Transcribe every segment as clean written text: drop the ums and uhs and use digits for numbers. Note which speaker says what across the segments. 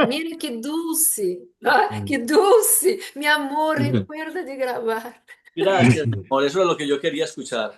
Speaker 1: Mire qué dulce. Ah, qué dulce. Mi amor, recuerda de grabar.
Speaker 2: Gracias, mi amor. Eso es lo que yo quería escuchar.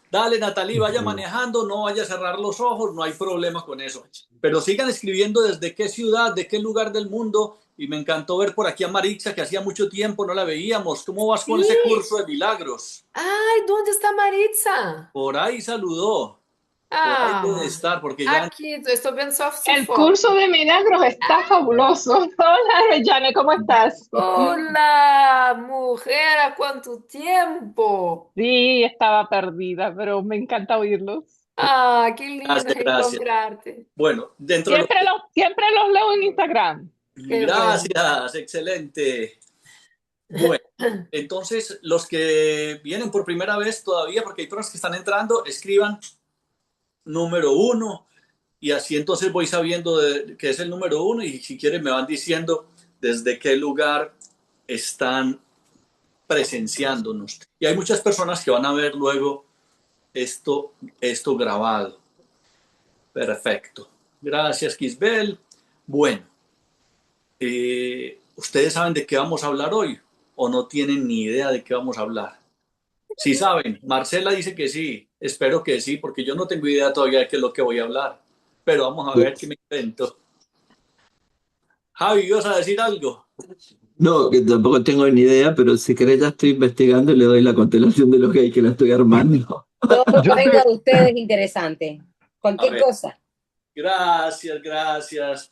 Speaker 2: Dale, Natalie, vaya manejando, no vaya a cerrar los ojos, no hay problema con eso. Pero sigan escribiendo desde qué ciudad, de qué lugar del mundo. Y me encantó ver por aquí a Maritza, que hacía mucho tiempo no la veíamos. ¿Cómo vas con ese
Speaker 1: Sí.
Speaker 2: curso de milagros?
Speaker 1: Ay, ¿dónde está Maritza?
Speaker 2: Por ahí saludó, por ahí debe
Speaker 1: Ah,
Speaker 2: estar, porque ya...
Speaker 1: aquí, estoy viendo su
Speaker 3: El
Speaker 1: foto.
Speaker 3: curso de milagros está fabuloso. Hola, Jane, ¿cómo estás?
Speaker 1: Hola, mujer, ¿a cuánto tiempo?
Speaker 3: Sí, estaba perdida, pero me encanta oírlos.
Speaker 1: Ah, qué lindo
Speaker 2: Gracias, gracias.
Speaker 1: reencontrarte.
Speaker 2: Bueno, dentro de lo que...
Speaker 3: Siempre los leo en Instagram.
Speaker 1: Qué bueno.
Speaker 2: Gracias, excelente. Bueno, entonces los que vienen por primera vez todavía, porque hay personas que están entrando, escriban número uno y así entonces voy sabiendo que es el número uno y si quieren me van diciendo desde qué lugar están presenciándonos. Y hay muchas personas que van a ver luego esto grabado. Perfecto. Gracias, Kisbel. Bueno, ¿ustedes saben de qué vamos a hablar hoy o no tienen ni idea de qué vamos a hablar? Sí saben, Marcela dice que sí, espero que sí, porque yo no tengo idea todavía de qué es lo que voy a hablar, pero vamos a ver qué me invento. Javi, ¿vas a decir algo?
Speaker 4: No, que tampoco tengo ni idea, pero si querés ya estoy investigando y le doy la constelación de los gays que la estoy armando.
Speaker 5: Todo lo que
Speaker 6: Yo
Speaker 5: venga
Speaker 6: te,
Speaker 5: de ustedes es interesante.
Speaker 2: A
Speaker 5: Cualquier
Speaker 2: ver,
Speaker 5: cosa.
Speaker 2: gracias, gracias,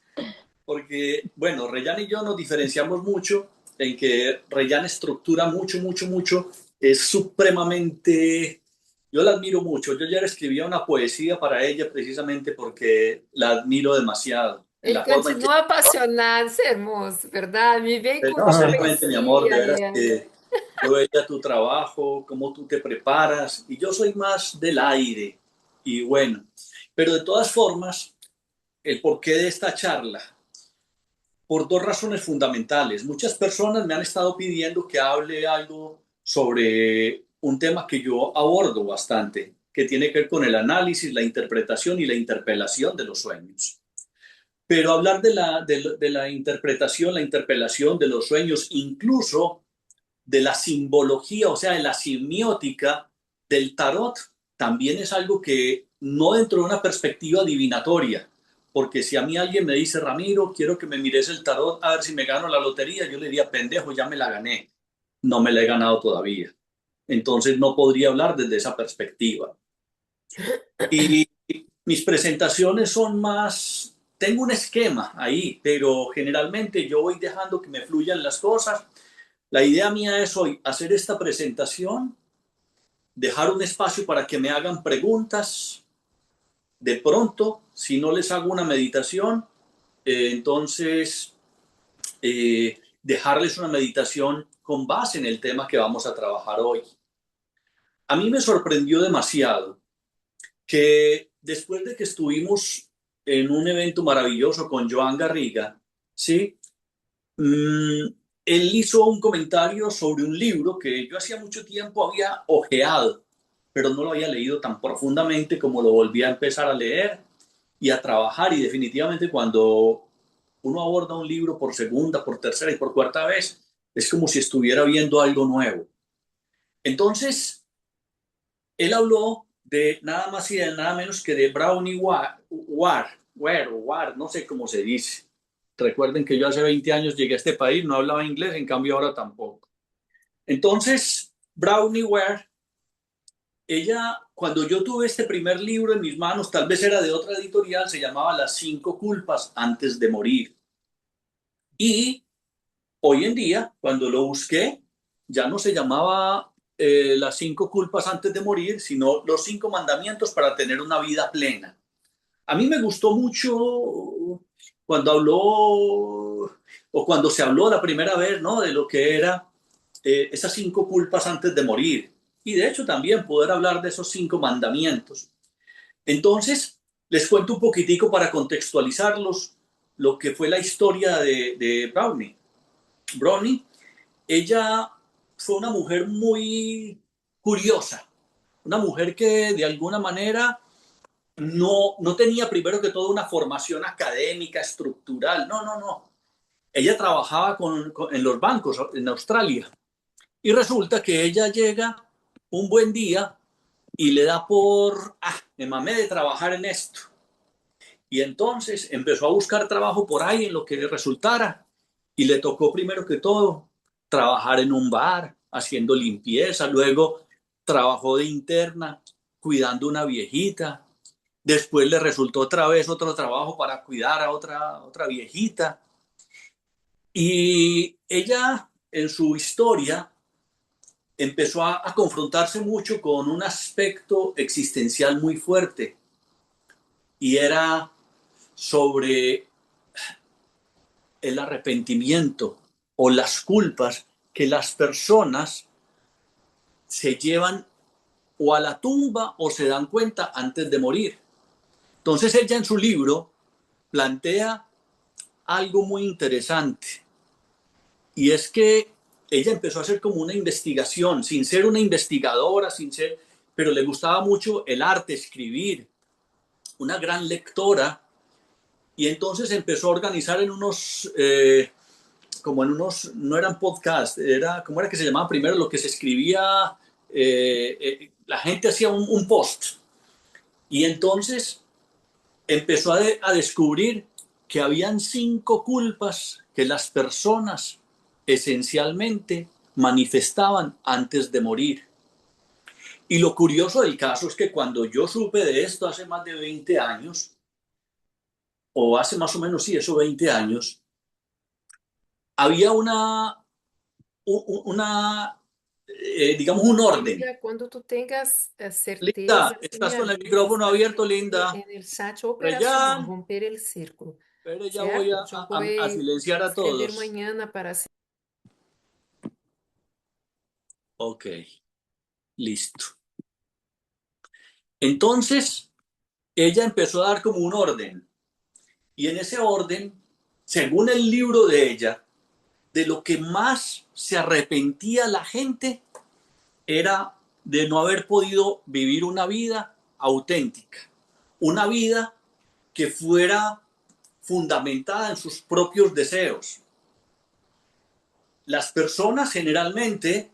Speaker 2: porque, bueno, Reyán y yo nos diferenciamos mucho en que Reyán estructura mucho, mucho, mucho, es supremamente, yo la admiro mucho, yo ya le escribía una poesía para ella precisamente porque la admiro demasiado, en
Speaker 1: Él
Speaker 2: la forma en que
Speaker 1: continúa apasionado, es hermoso, ¿verdad? Me ven
Speaker 2: pero
Speaker 1: con su
Speaker 2: sinceramente, mi amor, de
Speaker 1: poesía.
Speaker 2: veras que yo veía tu trabajo, cómo tú te preparas, y yo soy más del aire. Y bueno, pero de todas formas, el porqué de esta charla, por dos razones fundamentales. Muchas personas me han estado pidiendo que hable algo sobre un tema que yo abordo bastante, que tiene que ver con el análisis, la interpretación y la interpelación de los sueños. Pero hablar de la interpretación, la interpelación de los sueños, incluso de la simbología, o sea, de la semiótica del tarot, también es algo que no dentro de una perspectiva adivinatoria, porque si a mí alguien me dice, Ramiro, quiero que me mires el tarot a ver si me gano la lotería, yo le diría, pendejo, ya me la gané, no me la he ganado todavía. Entonces no podría hablar desde esa perspectiva. Y mis presentaciones son más, tengo un esquema ahí, pero generalmente yo voy dejando que me fluyan las cosas. La idea mía es hoy hacer esta presentación, dejar un espacio para que me hagan preguntas. De pronto, si no les hago una meditación, entonces dejarles una meditación con base en el tema que vamos a trabajar hoy. A mí me sorprendió demasiado que después de que estuvimos en un evento maravilloso con Joan Garriga, ¿sí? Mm, él hizo un comentario sobre un libro que yo hacía mucho tiempo había ojeado, pero no lo había leído tan profundamente como lo volví a empezar a leer y a trabajar. Y definitivamente cuando uno aborda un libro por segunda, por tercera y por cuarta vez, es como si estuviera viendo algo nuevo. Entonces, él habló de nada más y de nada menos que de Brownie Ware, no sé cómo se dice. Recuerden que yo hace 20 años llegué a este país, no hablaba inglés, en cambio ahora tampoco. Entonces, Brownie Ware, ella, cuando yo tuve este primer libro en mis manos, tal vez era de otra editorial, se llamaba Las cinco culpas antes de morir. Y hoy en día, cuando lo busqué, ya no se llamaba Las cinco culpas antes de morir, sino Los cinco mandamientos para tener una vida plena. A mí me gustó mucho cuando habló o cuando se habló la primera vez, ¿no? De lo que era esas cinco culpas antes de morir. Y de hecho también poder hablar de esos cinco mandamientos. Entonces, les cuento un poquitico para contextualizarlos lo que fue la historia de Brownie. Brownie, ella fue una mujer muy curiosa, una mujer que de alguna manera no tenía primero que todo una formación académica, estructural, no, no, no. ella trabajaba en los bancos en Australia y resulta que ella llega un buen día y le da me mamé de trabajar en esto. Y entonces empezó a buscar trabajo por ahí en lo que resultara y le tocó primero que todo trabajar en un bar, haciendo limpieza, luego trabajó de interna cuidando una viejita, después le resultó otra vez otro trabajo para cuidar a otra viejita. Y ella en su historia empezó a confrontarse mucho con un aspecto existencial muy fuerte y era sobre el arrepentimiento o las culpas que las personas se llevan o a la tumba o se dan cuenta antes de morir. Entonces ella en su libro plantea algo muy interesante y es que ella empezó a hacer como una investigación, sin ser una investigadora, pero le gustaba mucho el arte, escribir, una gran lectora, y entonces empezó a organizar no eran podcasts, ¿cómo era que se llamaba primero? Lo que se escribía, la gente hacía un post, y entonces empezó a descubrir que habían 5 culpas que las personas esencialmente manifestaban antes de morir. Y lo curioso del caso es que cuando yo supe de esto hace más de 20 años, o hace más o menos, sí, eso 20 años, había digamos, un orden.
Speaker 1: Amiga, cuando tú tengas
Speaker 2: Linda,
Speaker 1: certeza, sí me
Speaker 2: estás con el
Speaker 1: avisa
Speaker 2: micrófono abierto, Linda.
Speaker 1: en el chat
Speaker 2: Pero
Speaker 1: operacional,
Speaker 2: ya,
Speaker 1: romper el círculo,
Speaker 2: pero ya voy
Speaker 1: ¿cierto? Yo
Speaker 2: a
Speaker 1: voy
Speaker 2: silenciar
Speaker 1: a
Speaker 2: a
Speaker 1: escrever
Speaker 2: todos.
Speaker 1: mañana para...
Speaker 2: Ok, listo. Entonces, ella empezó a dar como un orden. Y en ese orden, según el libro de ella, de lo que más se arrepentía la gente era de no haber podido vivir una vida auténtica, una vida que fuera fundamentada en sus propios deseos. Las personas generalmente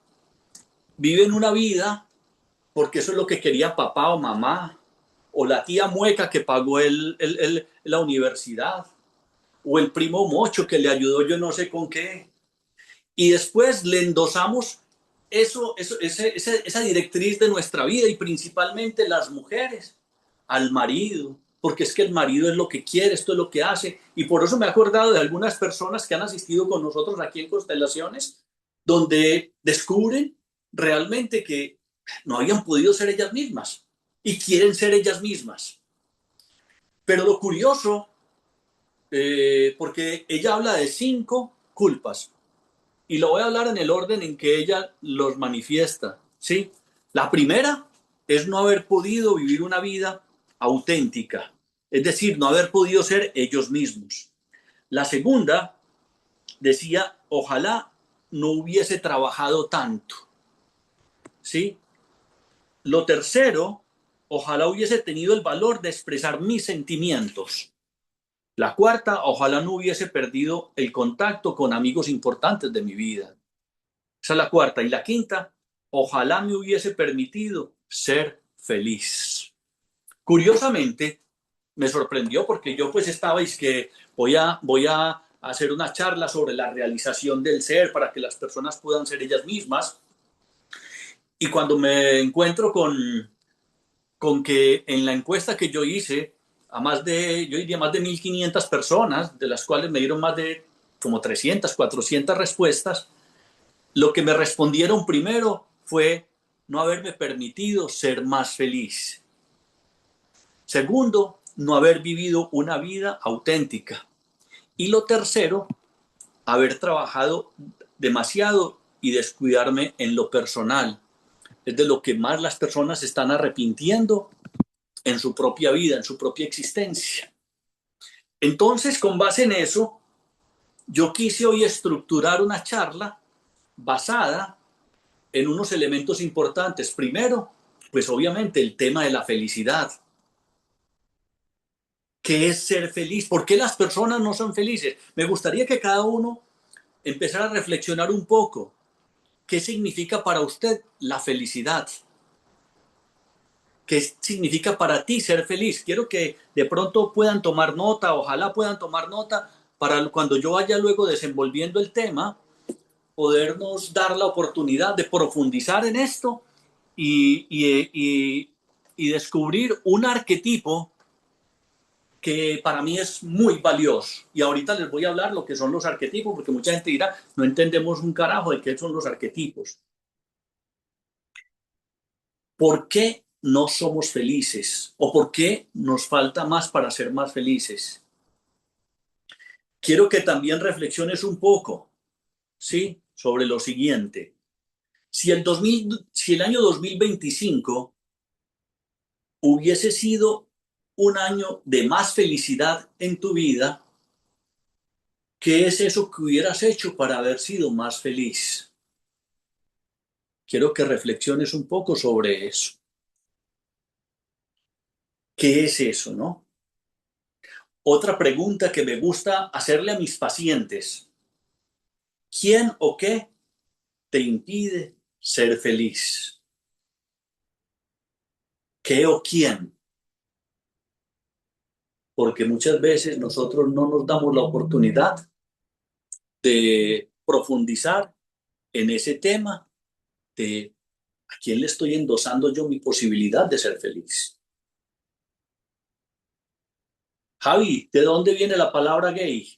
Speaker 2: viven una vida porque eso es lo que quería papá o mamá, o la tía mueca que pagó la universidad, o el primo mocho que le ayudó yo no sé con qué. Y después le endosamos esa directriz de nuestra vida y principalmente las mujeres al marido, porque es que el marido es lo que quiere, esto es lo que hace. Y por eso me he acordado de algunas personas que han asistido con nosotros aquí en Constelaciones, donde descubren realmente que no habían podido ser ellas mismas y quieren ser ellas mismas. Pero lo curioso, porque ella habla de 5 culpas, y lo voy a hablar en el orden en que ella los manifiesta, ¿sí? La primera es no haber podido vivir una vida auténtica, es decir, no haber podido ser ellos mismos. La segunda decía, ojalá no hubiese trabajado tanto, ¿sí? Lo tercero, ojalá hubiese tenido el valor de expresar mis sentimientos. La cuarta, ojalá no hubiese perdido el contacto con amigos importantes de mi vida. Esa es la cuarta. Y la quinta, ojalá me hubiese permitido ser feliz. Curiosamente, me sorprendió porque yo pues estaba y es que voy a hacer una charla sobre la realización del ser para que las personas puedan ser ellas mismas. Y cuando me encuentro con que en la encuesta que yo hice, yo diría más de 1.500 personas, de las cuales me dieron más de como 300, 400 respuestas, lo que me respondieron primero fue no haberme permitido ser más feliz. Segundo, no haber vivido una vida auténtica. Y lo tercero, haber trabajado demasiado y descuidarme en lo personal. Es de lo que más las personas están arrepintiendo en su propia vida, en su propia existencia. Entonces, con base en eso, yo quise hoy estructurar una charla basada en unos elementos importantes. Primero, pues obviamente el tema de la felicidad. ¿Qué es ser feliz? ¿Por qué las personas no son felices? Me gustaría que cada uno empezara a reflexionar un poco. ¿Qué significa para usted la felicidad? ¿Qué significa para ti ser feliz? Quiero que de pronto puedan tomar nota, ojalá puedan tomar nota para cuando yo vaya luego desenvolviendo el tema, podernos dar la oportunidad de profundizar en esto y descubrir un arquetipo que para mí es muy valioso. Y ahorita les voy a hablar lo que son los arquetipos, porque mucha gente dirá, no entendemos un carajo de qué son los arquetipos. ¿Por qué no somos felices? ¿O por qué nos falta más para ser más felices? Quiero que también reflexiones un poco, ¿sí? Sobre lo siguiente. Si el año 2025 hubiese sido un año de más felicidad en tu vida, ¿qué es eso que hubieras hecho para haber sido más feliz? Quiero que reflexiones un poco sobre eso. ¿Qué es eso, no? Otra pregunta que me gusta hacerle a mis pacientes. ¿Quién o qué te impide ser feliz? ¿Qué o quién? Porque muchas veces nosotros no nos damos la oportunidad de profundizar en ese tema de a quién le estoy endosando yo mi posibilidad de ser feliz. Javi, ¿de dónde viene la palabra gay?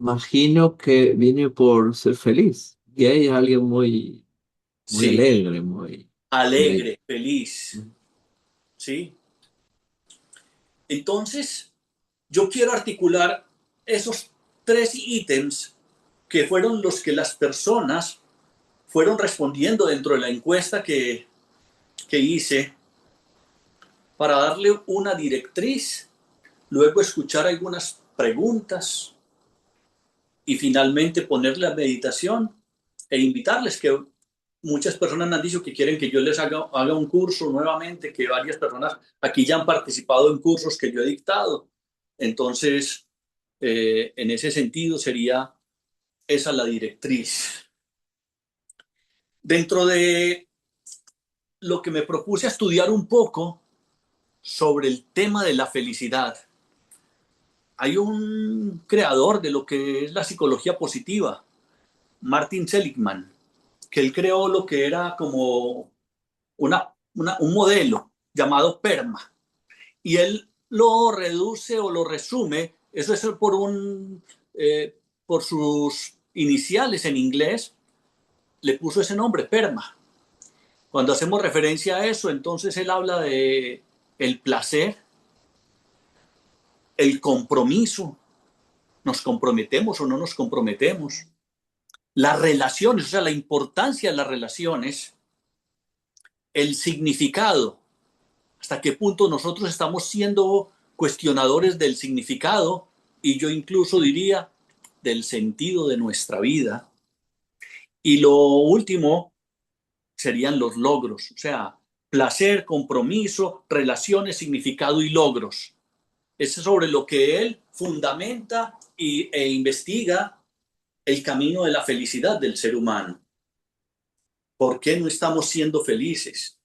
Speaker 4: Imagino que viene por ser feliz. Gay es alguien muy
Speaker 2: Sí,
Speaker 4: alegre, muy... muy-
Speaker 2: alegre, feliz, ¿sí? Entonces, yo quiero articular esos tres ítems que fueron los que las personas fueron respondiendo dentro de la encuesta que hice para darle una directriz, luego escuchar algunas preguntas y finalmente ponerle a meditación e invitarles que muchas personas me han dicho que quieren que yo les haga un curso nuevamente, que varias personas aquí ya han participado en cursos que yo he dictado. Entonces, en ese sentido sería esa la directriz. Dentro de lo que me propuse a estudiar un poco sobre el tema de la felicidad, hay un creador de lo que es la psicología positiva, Martin Seligman, que él creó lo que era como un modelo llamado PERMA. Y él lo reduce o lo resume, eso es por sus iniciales en inglés, le puso ese nombre, PERMA. Cuando hacemos referencia a eso, entonces él habla de el placer, el compromiso, nos comprometemos o no nos comprometemos, las relaciones, o sea, la importancia de las relaciones, el significado, hasta qué punto nosotros estamos siendo cuestionadores del significado y yo incluso diría del sentido de nuestra vida. Y lo último serían los logros, o sea, placer, compromiso, relaciones, significado y logros. Es sobre lo que él fundamenta e investiga el camino de la felicidad del ser humano. ¿Por qué no estamos siendo felices?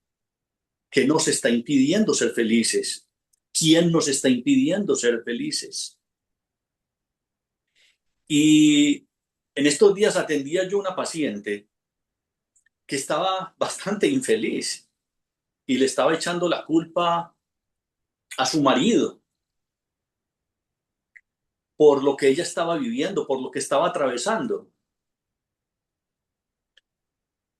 Speaker 2: ¿Qué nos está impidiendo ser felices? ¿Quién nos está impidiendo ser felices? Y en estos días atendía yo una paciente que estaba bastante infeliz y le estaba echando la culpa a su marido por lo que ella estaba viviendo, por lo que estaba atravesando.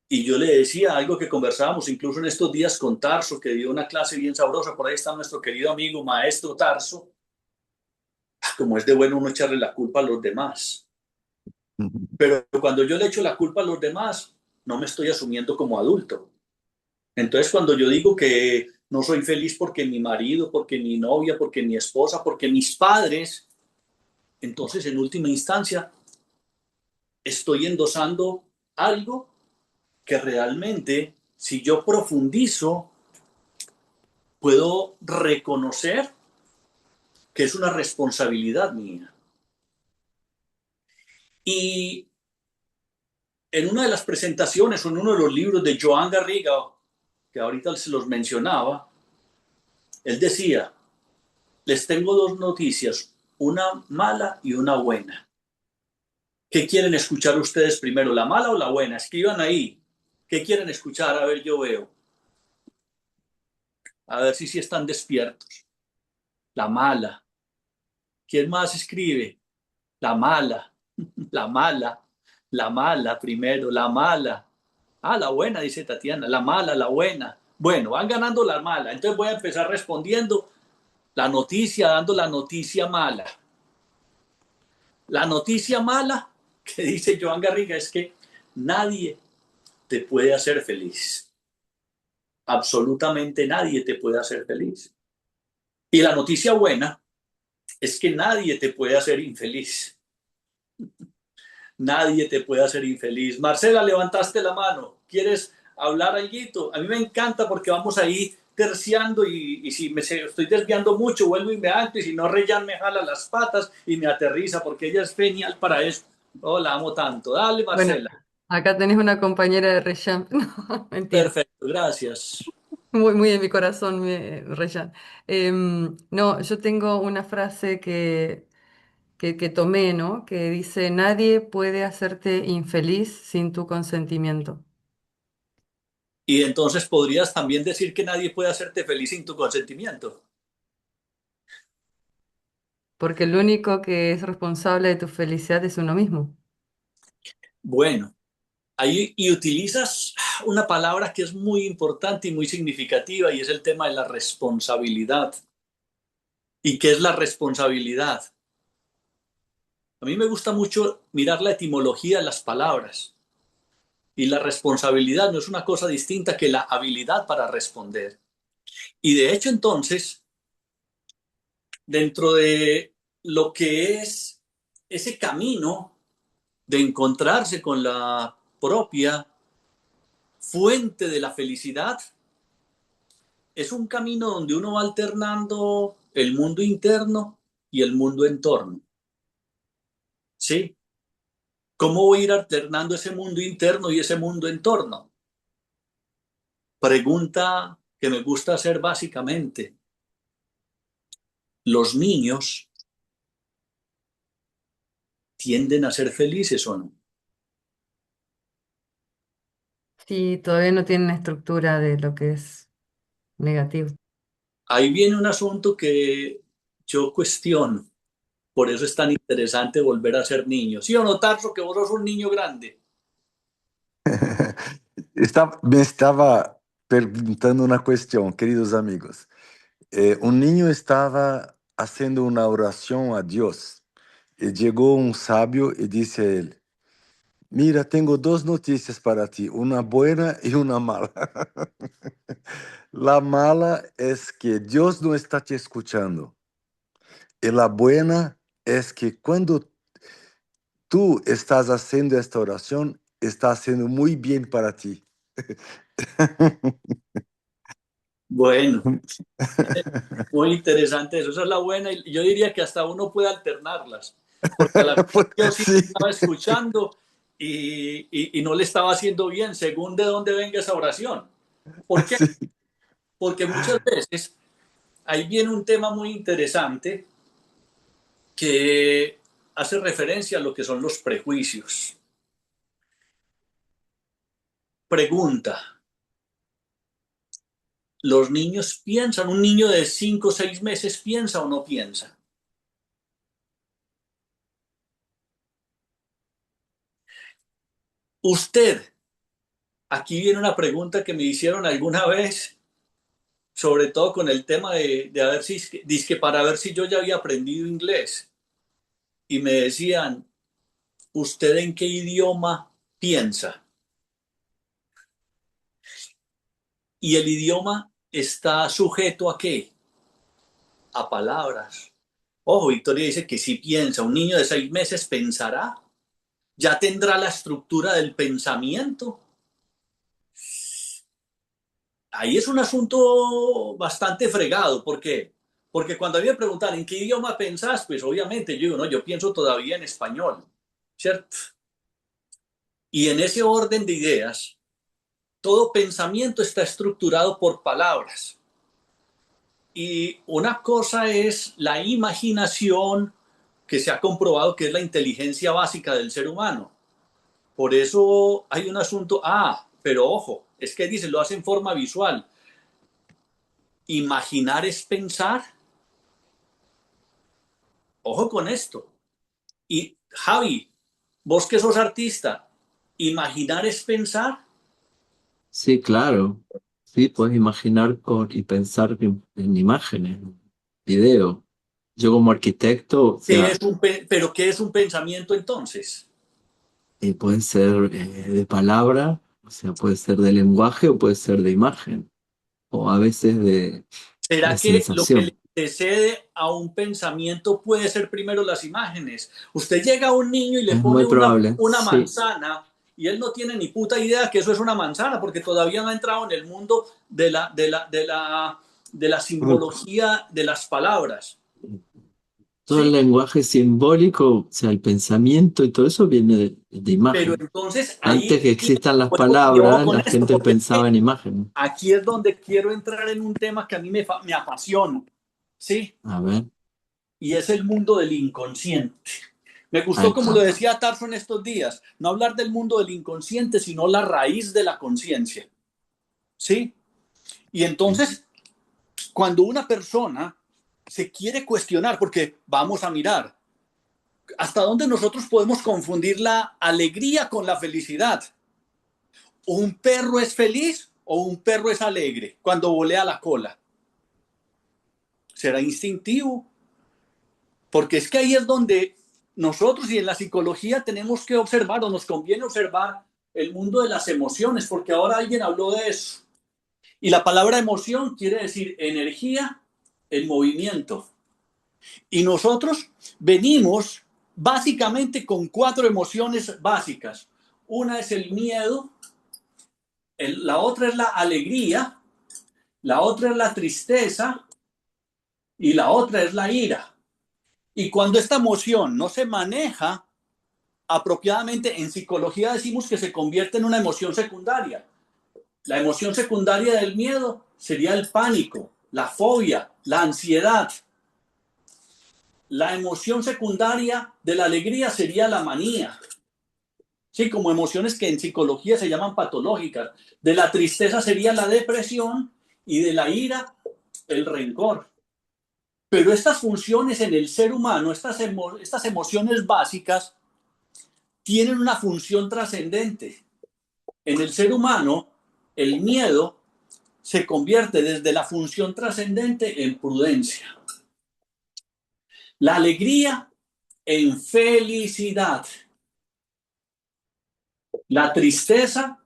Speaker 2: Y yo le decía algo que conversábamos incluso en estos días con Tarso, que dio una clase bien sabrosa. Por ahí está nuestro querido amigo maestro Tarso. Como es de bueno uno echarle la culpa a los demás. Pero cuando yo le echo la culpa a los demás, no me estoy asumiendo como adulto. Entonces, cuando yo digo que no soy feliz porque mi marido, porque mi novia, porque mi esposa, porque mis padres, entonces en última instancia estoy endosando algo que realmente, si yo profundizo, puedo reconocer que es una responsabilidad mía. Y en una de las presentaciones o en uno de los libros de Joan Garriga, que ahorita se los mencionaba, él decía, les tengo dos noticias, una mala y una buena. ¿Qué quieren escuchar ustedes primero, la mala o la buena? Escriban ahí. ¿Qué quieren escuchar? A ver, yo veo. A ver si están despiertos. La mala. ¿Quién más escribe? La mala, la mala, la mala primero, la mala. Ah, la buena, dice Tatiana, la mala, la buena. Bueno, van ganando la mala. Entonces voy a empezar respondiendo la noticia, dando la noticia mala. La noticia mala que dice Joan Garriga es que nadie te puede hacer feliz. Absolutamente nadie te puede hacer feliz. Y la noticia buena es que nadie te puede hacer infeliz. Nadie te puede hacer infeliz. Marcela, levantaste la mano. ¿Quieres hablar algo? A mí me encanta porque vamos ahí terciando y si me estoy desviando mucho, vuelvo y me anclo y si no, Reyan me jala las patas y me aterriza porque ella es genial para eso. Oh, la amo tanto. Dale,
Speaker 1: Bueno,
Speaker 2: Marcela.
Speaker 1: acá tenés una compañera de Reyán. No, mentira.
Speaker 2: Perfecto, gracias.
Speaker 1: Muy, muy en mi corazón, Reyán. No, yo tengo una frase que tomé, ¿no? Que dice, nadie puede hacerte infeliz sin tu consentimiento.
Speaker 2: Y entonces podrías también decir que nadie puede hacerte feliz sin tu consentimiento.
Speaker 1: Porque el único que es responsable de tu felicidad es uno mismo.
Speaker 2: Bueno, ahí y utilizas una palabra que es muy importante y muy significativa y es el tema de la responsabilidad. ¿Y qué es la responsabilidad? A mí me gusta mucho mirar la etimología de las palabras. Y la responsabilidad no es una cosa distinta que la habilidad para responder. Y de hecho, entonces, dentro de lo que es ese camino de encontrarse con la propia fuente de la felicidad, es un camino donde uno va alternando el mundo interno y el mundo entorno. ¿Sí? ¿Cómo voy a ir alternando ese mundo interno y ese mundo entorno? Pregunta que me gusta hacer básicamente. ¿Los niños tienden a ser felices o no?
Speaker 1: Sí, todavía no tienen estructura de lo que es negativo.
Speaker 2: Ahí viene un asunto que yo cuestiono. Por eso es tan interesante volver a ser niño. ¿Sí o no, Tarso, que vos sos un niño grande?
Speaker 5: Me estaba preguntando una cuestión, queridos amigos. Un niño estaba haciendo una oración a Dios y llegó un sabio y dice a él, mira, tengo dos noticias para ti, una buena y una mala. La mala es que Dios no está te escuchando y la buena es que cuando tú estás haciendo esta oración, está haciendo muy bien para ti.
Speaker 2: Bueno, muy interesante eso. Esa es la buena. Y yo diría que hasta uno puede alternarlas. Porque a la Dios sí
Speaker 5: Sí,
Speaker 2: estaba escuchando y no le estaba haciendo bien, según de dónde venga esa oración. ¿Por qué?
Speaker 5: sí.
Speaker 2: Porque muchas veces ahí viene un tema muy interesante que hace referencia a lo que son los prejuicios. Pregunta, ¿los niños piensan? ¿Un niño de 5 o 6 meses piensa o no piensa? Usted, aquí viene una pregunta que me hicieron alguna vez, sobre todo con el tema de a ver si, dizque para ver si yo ya había aprendido inglés. Y me decían, ¿usted en qué idioma piensa? Y el idioma está sujeto ¿a qué? A palabras. Ojo, Victoria dice que si piensa, un niño de 6 meses pensará, ya tendrá la estructura del pensamiento. Ahí es un asunto bastante fregado. ¿Por qué? Porque cuando a mí me preguntan en qué idioma pensás, pues obviamente yo digo, no, yo pienso todavía en español, ¿cierto? Y en ese orden de ideas, todo pensamiento está estructurado por palabras. Y una cosa es la imaginación, que se ha comprobado que es la inteligencia básica del ser humano. Por eso hay un asunto, pero ojo, es que dice, lo hace en forma visual. Imaginar es pensar. Ojo con esto. Y Javi, vos que sos artista, imaginar es pensar.
Speaker 4: Sí, claro. Sí, puedes imaginar y pensar en imágenes, video. Yo como arquitecto, o sea,
Speaker 2: Pero ¿qué es un pensamiento entonces?
Speaker 4: puede ser de palabra, o sea, puede ser de lenguaje o puede ser de imagen, o a veces de
Speaker 2: ¿Será que lo que le
Speaker 4: sensación.
Speaker 2: antecede a un pensamiento puede ser primero las imágenes? Usted llega a un niño y le
Speaker 4: Es
Speaker 2: pone
Speaker 4: muy probable,
Speaker 2: una
Speaker 4: sí.
Speaker 2: manzana y él no tiene ni puta idea que eso es una manzana porque todavía no ha entrado en el mundo de la simbología de las palabras.
Speaker 4: Todo el
Speaker 2: ¿Sí?
Speaker 4: lenguaje simbólico, o sea, el pensamiento y todo eso viene de
Speaker 2: Pero
Speaker 4: imagen.
Speaker 2: entonces
Speaker 4: Antes que
Speaker 2: ahí
Speaker 4: existan las
Speaker 2: y ojo
Speaker 4: palabras,
Speaker 2: con
Speaker 4: la
Speaker 2: esto,
Speaker 4: gente
Speaker 2: porque es
Speaker 4: pensaba
Speaker 2: que
Speaker 4: en imágenes.
Speaker 2: aquí es donde quiero entrar en un tema que a mí me apasiona, ¿sí?
Speaker 4: A ver,
Speaker 2: Y es el mundo del inconsciente. Me
Speaker 4: ahí
Speaker 2: gustó, como lo
Speaker 4: está.
Speaker 2: decía Tarso en estos días, no hablar del mundo del inconsciente, sino la raíz de la conciencia, ¿sí? Y
Speaker 4: Sí.
Speaker 2: entonces, cuando una persona se quiere cuestionar, porque vamos a mirar, hasta dónde nosotros podemos confundir la alegría con la felicidad. ¿Un perro es feliz o un perro es alegre cuando volea la cola? Será instintivo, porque es que ahí es donde nosotros y en la psicología tenemos que observar o nos conviene observar el mundo de las emociones, porque ahora alguien habló de eso. Y la palabra emoción quiere decir energía en movimiento. Y nosotros venimos básicamente con 4 emociones básicas. Una es el miedo, la otra es la alegría, la otra es la tristeza y la otra es la ira. Y cuando esta emoción no se maneja apropiadamente, en psicología decimos que se convierte en una emoción secundaria. La emoción secundaria del miedo sería el pánico, la fobia, la ansiedad. La emoción secundaria de la alegría sería la manía. Sí, como emociones que en psicología se llaman patológicas. De la tristeza sería la depresión y de la ira el rencor. Pero estas funciones en el ser humano, estas emociones básicas, tienen una función trascendente. En el ser humano, el miedo se convierte desde la función trascendente en prudencia. La alegría en felicidad. La tristeza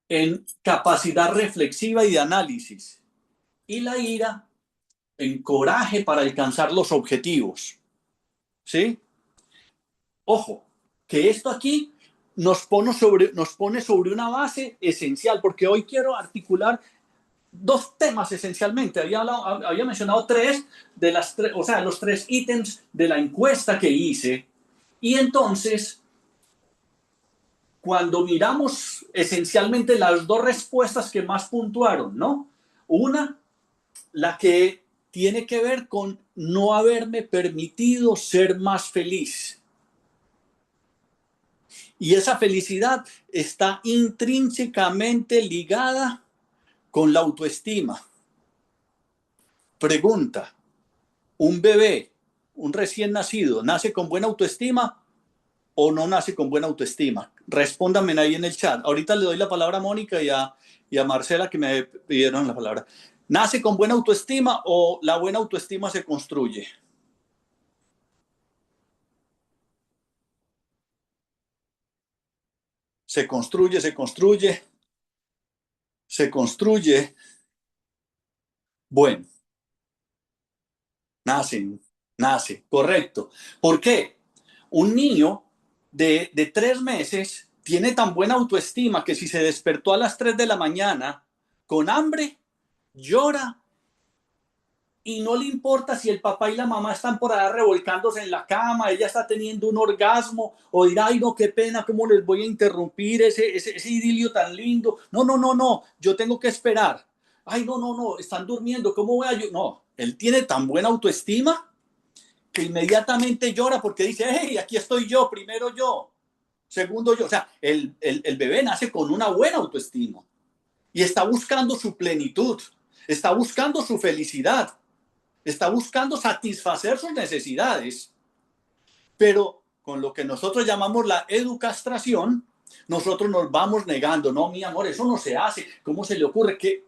Speaker 2: en capacidad reflexiva y de análisis. Y la ira en coraje para alcanzar los objetivos. ¿Sí? Ojo, que esto aquí nos pone sobre una base esencial, porque hoy quiero articular 2 temas esencialmente. Había mencionado 3 o sea, los 3 ítems de la encuesta que hice. Y entonces, cuando miramos esencialmente las 2 respuestas que más puntuaron, ¿no? Una, la que tiene que ver con no haberme permitido ser más feliz. Y esa felicidad está intrínsecamente ligada con la autoestima. Pregunta, ¿un bebé, un recién nacido, nace con buena autoestima o no nace con buena autoestima? Respóndanme ahí en el chat. Ahorita le doy la palabra a Mónica y a Marcela, que me pidieron la palabra. ¿Nace con buena autoestima o la buena autoestima se construye? Se construye, se construye, se construye. Bueno, nace, correcto. ¿Por qué? Un niño de 3 meses tiene tan buena autoestima que si se despertó a las 3 de la mañana con hambre, llora y no le importa si el papá y la mamá están por allá revolcándose en la cama, ella está teniendo un orgasmo, o dirá, ay, no, qué pena, cómo les voy a interrumpir ese idilio tan lindo. No, no, no, no, yo tengo que esperar. Ay, no, no, no, están durmiendo, ¿cómo voy a yo? No, él tiene tan buena autoestima que inmediatamente llora porque dice, hey, aquí estoy yo, primero yo, segundo yo. O sea, el bebé nace con una buena autoestima y está buscando su plenitud, está buscando su felicidad, está buscando satisfacer sus necesidades, pero con lo que nosotros llamamos la educastración, nosotros nos vamos negando, no, mi amor, eso no se hace, ¿cómo se le ocurre? Que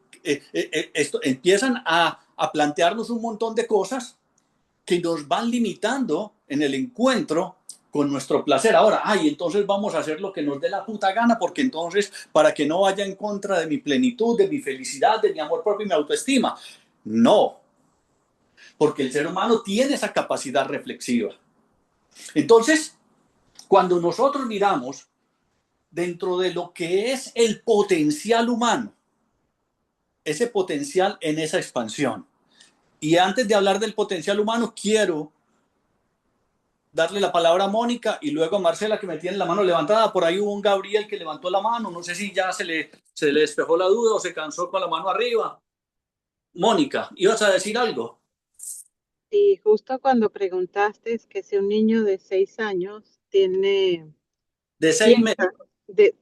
Speaker 2: esto empiezan a plantearnos un montón de cosas que nos van limitando en el encuentro con nuestro placer. Ahora, ay, entonces vamos a hacer lo que nos dé la puta gana, porque entonces, para que no vaya en contra de mi plenitud, de mi felicidad, de mi amor propio y mi autoestima. No, porque el ser humano tiene esa capacidad reflexiva. Entonces, cuando nosotros miramos dentro de lo que es el potencial humano, ese potencial en esa expansión, y antes de hablar del potencial humano, quiero darle la palabra a Mónica y luego a Marcela, que me tiene la mano levantada. Por ahí hubo un Gabriel que levantó la mano, no sé si ya se le despejó la duda o se cansó con la mano arriba. Mónica, ¿ibas a decir algo?
Speaker 6: Y justo cuando preguntaste que si un niño de 6 años tiene,
Speaker 2: De 6 meses,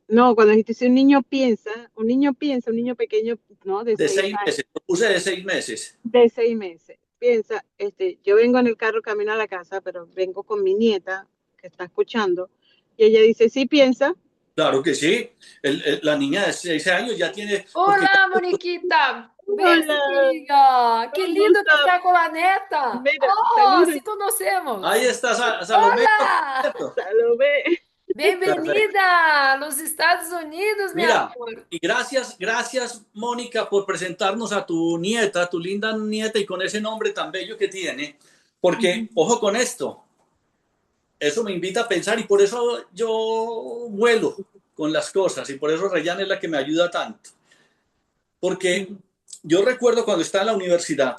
Speaker 6: no, cuando dijiste si un niño pequeño, no, de
Speaker 2: de
Speaker 6: 6
Speaker 2: seis
Speaker 6: años,
Speaker 2: meses, lo puse de 6 meses.
Speaker 6: de 6 meses, piensa, yo vengo en el carro camino a la casa, pero vengo con mi nieta que está escuchando, y ella dice, sí piensa.
Speaker 2: Claro que sí, la niña de 6 años ya tiene... Porque,
Speaker 7: Olá, Moniquita! Beijo,
Speaker 6: Hola,
Speaker 7: querida! Que
Speaker 6: ¿cómo
Speaker 7: lindo que
Speaker 6: estás?
Speaker 7: está com a neta!
Speaker 6: Mira,
Speaker 7: Oh,
Speaker 6: saluda,
Speaker 7: se conocemos!
Speaker 2: ahí está Salomé.
Speaker 7: Olá!
Speaker 6: Salomé.
Speaker 2: Perfecto.
Speaker 7: Bem-vinda a los Estados Unidos, mi
Speaker 2: Mira,
Speaker 7: amor!
Speaker 2: y gracias Mónica por presentarnos a tu nieta, tu linda nieta y con ese nombre tan bello que tiene, porque ojo con esto, eso me invita a pensar y por eso yo vuelo con las cosas y por eso Reyán es la que me ayuda tanto, porque yo recuerdo cuando estaba en la universidad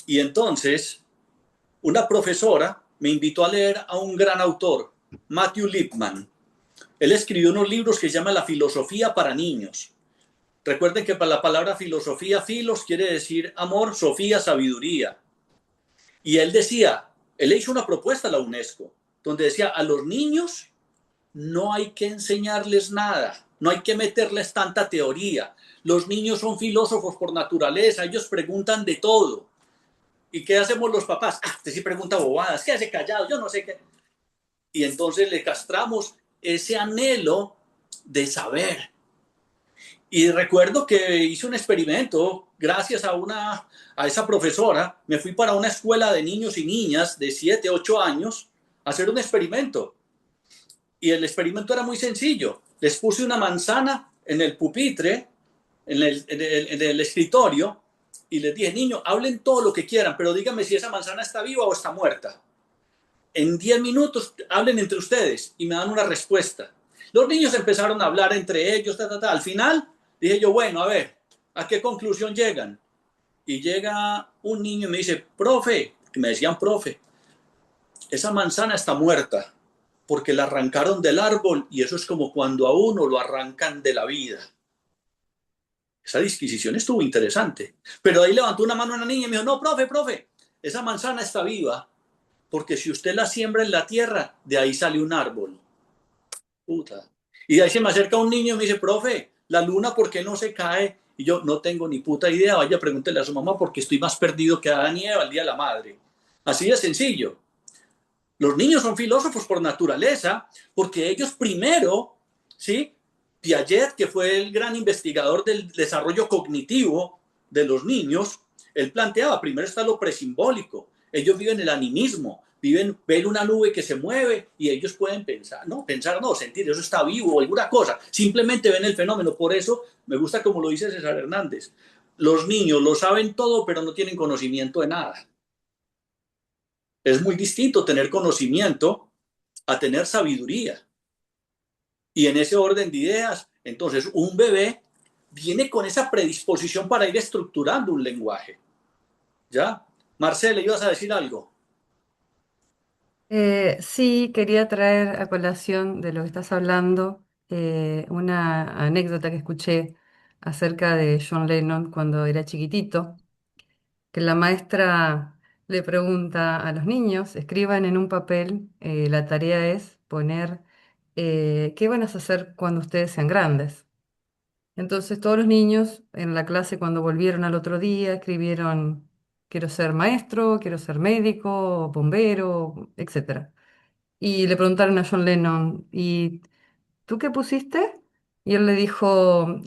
Speaker 2: y entonces una profesora me invitó a leer a un gran autor, Matthew Lipman. Él escribió unos libros que se llaman La filosofía para niños. Recuerden que para la palabra filosofía, filos quiere decir amor, sofía, sabiduría. Y él decía, él hizo una propuesta a la UNESCO, donde decía, a los niños no hay que enseñarles nada, no hay que meterles tanta teoría. Los niños son filósofos por naturaleza, ellos preguntan de todo. ¿Y qué hacemos los papás? Ah, usted sí pregunta bobadas, ¿qué hace callado? Yo no sé qué. Y entonces le castramos ese anhelo de saber. Y recuerdo que hice un experimento, gracias a esa profesora, me fui para una escuela de niños y niñas de 7, 8 años a hacer un experimento. Y el experimento era muy sencillo. Les puse una manzana en el pupitre, en el escritorio, y les dije, niños, hablen todo lo que quieran, pero díganme si esa manzana está viva o está muerta. En 10 minutos hablen entre ustedes y me dan una respuesta. Los niños empezaron a hablar entre ellos, Al final dije yo, bueno, a ver, ¿a qué conclusión llegan? Y llega un niño y me dice, profe, que me decían profe, esa manzana está muerta porque la arrancaron del árbol y eso es como cuando a uno lo arrancan de la vida. Esa disquisición estuvo interesante. Pero ahí levantó una mano una niña y me dijo, no, profe, esa manzana está viva porque si usted la siembra en la tierra, de ahí sale un árbol. Puta. Y de ahí se me acerca un niño y me dice, profe, la luna, ¿por qué no se cae? Y yo, no tengo ni puta idea, vaya, pregúntele a su mamá porque estoy más perdido que Adán y Eva el día de la madre. Así de sencillo. Los niños son filósofos por naturaleza porque ellos primero, ¿sí? Piaget, que fue el gran investigador del desarrollo cognitivo de los niños, él planteaba, primero está lo presimbólico, ellos viven el animismo, ven una nube que se mueve y ellos pueden pensar, sentir, eso está vivo o alguna cosa, simplemente ven el fenómeno. Por eso me gusta como lo dice César Hernández, los niños lo saben todo pero no tienen conocimiento de nada. Es muy distinto tener conocimiento a tener sabiduría. Y en ese orden de ideas, entonces un bebé viene con esa predisposición para ir estructurando un lenguaje. ¿Ya? Marcela, ¿ibas a decir algo?
Speaker 1: Sí, quería traer a colación de lo que estás hablando una anécdota que escuché acerca de John Lennon cuando era chiquitito, que la maestra le pregunta a los niños, escriban en un papel, la tarea es poner qué van a hacer cuando ustedes sean grandes. Entonces todos los niños en la clase cuando volvieron al otro día escribieron, quiero ser maestro, quiero ser médico, bombero, etcétera. Y le preguntaron a John Lennon, ¿y tú qué pusiste? Y él le dijo,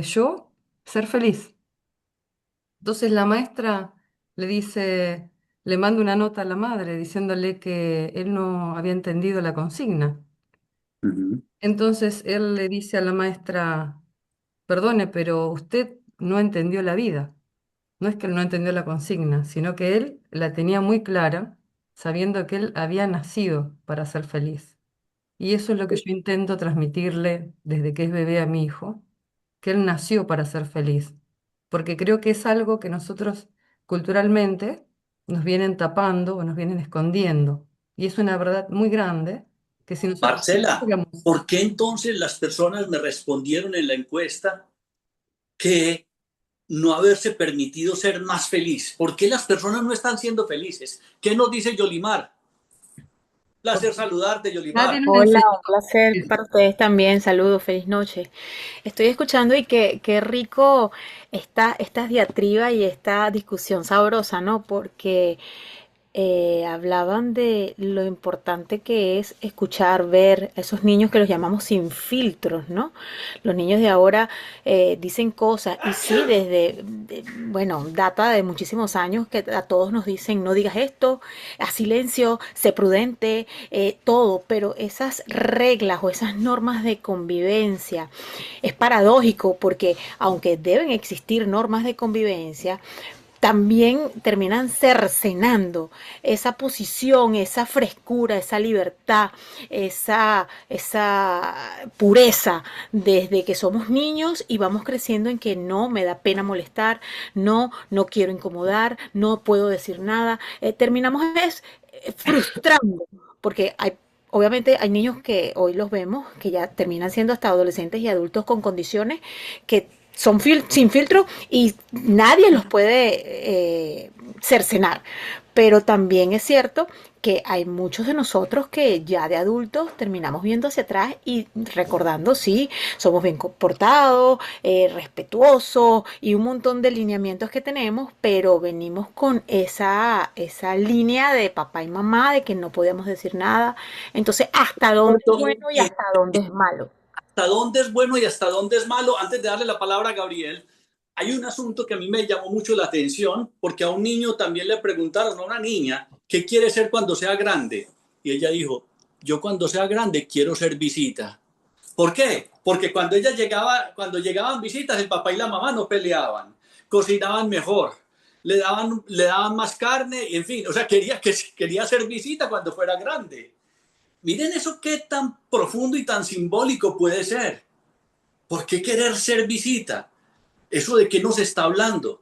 Speaker 1: yo, ser feliz. Entonces la maestra le dice, le manda una nota a la madre diciéndole que él no había entendido la consigna.
Speaker 2: Ujú.
Speaker 1: Entonces él le dice a la maestra, perdone, pero usted no entendió la vida. No es que él no entendió la consigna, sino que él la tenía muy clara, sabiendo que él había nacido para ser feliz. Y eso es lo que yo intento transmitirle desde que es bebé a mi hijo, que él nació para ser feliz, porque creo que es algo que nosotros culturalmente nos vienen tapando o nos vienen escondiendo. Y es una verdad muy grande que si nosotros
Speaker 2: Marcela,
Speaker 1: pudiéramos.
Speaker 2: ¿por qué entonces las personas me respondieron en la encuesta que no haberse permitido ser más feliz? ¿Por qué las personas no están siendo felices? ¿Qué nos dice Yolimar? Placer
Speaker 1: Porque
Speaker 2: saludarte,
Speaker 1: nadie
Speaker 2: Yolimar.
Speaker 1: nos
Speaker 8: Hola,
Speaker 1: enseñó
Speaker 8: un placer
Speaker 1: eso.
Speaker 8: para ustedes también. Saludos, feliz noche. Estoy escuchando y qué rico esta diatriba y esta discusión sabrosa, ¿no? Porque hablaban de lo importante que es escuchar, ver a esos niños que los llamamos sin filtros, ¿no? Los niños de ahora dicen cosas y sí, bueno, data de muchísimos años que a todos nos dicen no digas esto, a silencio, sé prudente, todo, pero esas reglas o esas normas de convivencia es paradójico porque aunque deben existir normas de convivencia, también terminan cercenando esa posición, esa frescura, esa libertad, esa pureza desde que somos niños y vamos creciendo en que no me da pena molestar, no quiero incomodar, no puedo decir nada. Terminamos frustrando porque obviamente hay niños que hoy los vemos que ya terminan siendo hasta adolescentes y adultos con condiciones que son sin filtro y nadie los puede cercenar. Pero también es cierto que hay muchos de nosotros que ya de adultos terminamos viendo hacia atrás y recordando, sí, somos bien comportados, respetuosos y un montón de lineamientos que tenemos, pero venimos con esa línea de papá y mamá de que no podíamos decir nada. Entonces, ¿hasta dónde es bueno y
Speaker 2: Y
Speaker 8: hasta dónde es malo?
Speaker 2: hasta dónde es bueno y hasta dónde es malo. Antes de darle la palabra a Gabriel, hay un asunto que a mí me llamó mucho la atención, porque a un niño también le preguntaron, a una niña, ¿qué quiere ser cuando sea grande? Y ella dijo, yo cuando sea grande quiero ser visita. ¿Por qué? Porque cuando llegaban visitas, el papá y la mamá no peleaban, cocinaban mejor, le daban más carne, en fin, o sea, quería ser visita cuando fuera grande. Miren eso qué tan profundo y tan simbólico puede ser. ¿Por qué querer ser visita? ¿Eso de qué nos está hablando?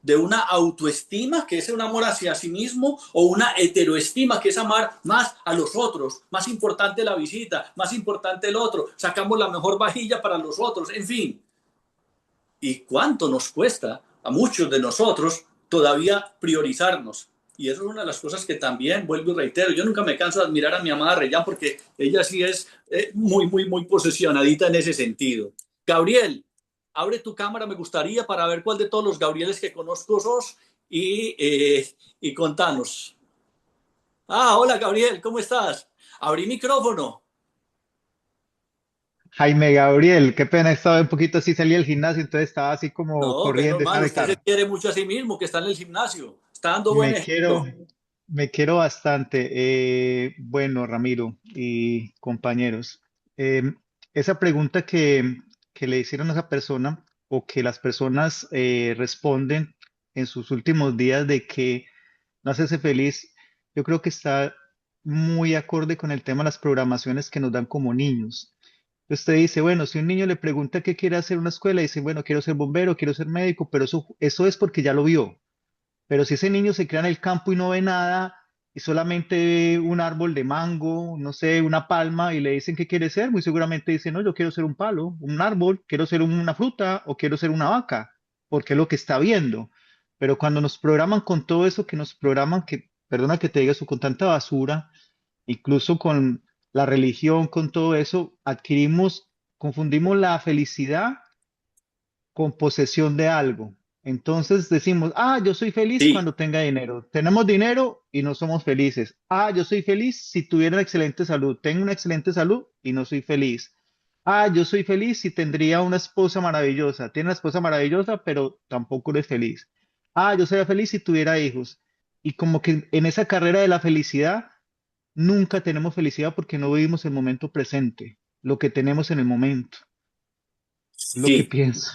Speaker 2: ¿De una autoestima, que es un amor hacia sí mismo, o una heteroestima, que es amar más a los otros? Más importante la visita, más importante el otro. Sacamos la mejor vajilla para los otros, en fin. ¿Y cuánto nos cuesta a muchos de nosotros todavía priorizarnos? Y eso es una de las cosas que también, vuelvo y reitero, yo nunca me canso de admirar a mi amada Reyán porque ella sí es muy, muy, muy posesionadita en ese sentido. Gabriel, abre tu cámara, me gustaría, para ver cuál de todos los Gabrieles que conozco sos y contanos. Ah, hola Gabriel, ¿cómo estás? Abrí micrófono.
Speaker 9: Jaime Gabriel, qué pena, estaba un poquito así, salí del gimnasio, entonces estaba así como
Speaker 2: No, que
Speaker 9: corriendo,
Speaker 2: normal,
Speaker 9: ¿sabe?
Speaker 2: usted se
Speaker 9: Claro,
Speaker 2: quiere mucho a sí mismo, que está en el gimnasio, está dando buen
Speaker 9: me quiero,
Speaker 2: ejemplo.
Speaker 9: me quiero bastante. Bueno, Ramiro y compañeros, eh, esa pregunta que le hicieron a esa persona o que las personas responden en sus últimos días de que no hacerse feliz, yo creo que está muy acorde con el tema de las programaciones que nos dan como niños. Usted dice, bueno, si un niño le pregunta qué quiere hacer en una escuela, dice, bueno, quiero ser bombero, quiero ser médico, pero eso es porque ya lo vio. Pero si ese niño se cría en el campo y no ve nada, y solamente ve un árbol de mango, no sé, una palma, y le dicen qué quiere ser, muy seguramente dice, no, yo quiero ser un palo, un árbol, quiero ser una fruta o quiero ser una vaca, porque es lo que está viendo. Pero cuando nos programan con todo eso que nos programan, que, perdona que te diga eso, con tanta basura, incluso con la religión, con todo eso, confundimos la felicidad con posesión de algo. Entonces decimos, ah, yo soy feliz
Speaker 2: Sí,
Speaker 9: cuando tenga dinero. Tenemos dinero y no somos felices. Ah, yo soy feliz si tuviera excelente salud. Tengo una excelente salud y no soy feliz. Ah, yo soy feliz si tendría una esposa maravillosa. Tiene una esposa maravillosa, pero tampoco eres feliz. Ah, yo sería feliz si tuviera hijos. Y como que en esa carrera de la felicidad, nunca tenemos felicidad porque no vivimos el momento presente, lo que tenemos en el momento, lo que
Speaker 2: sí.
Speaker 9: pienso.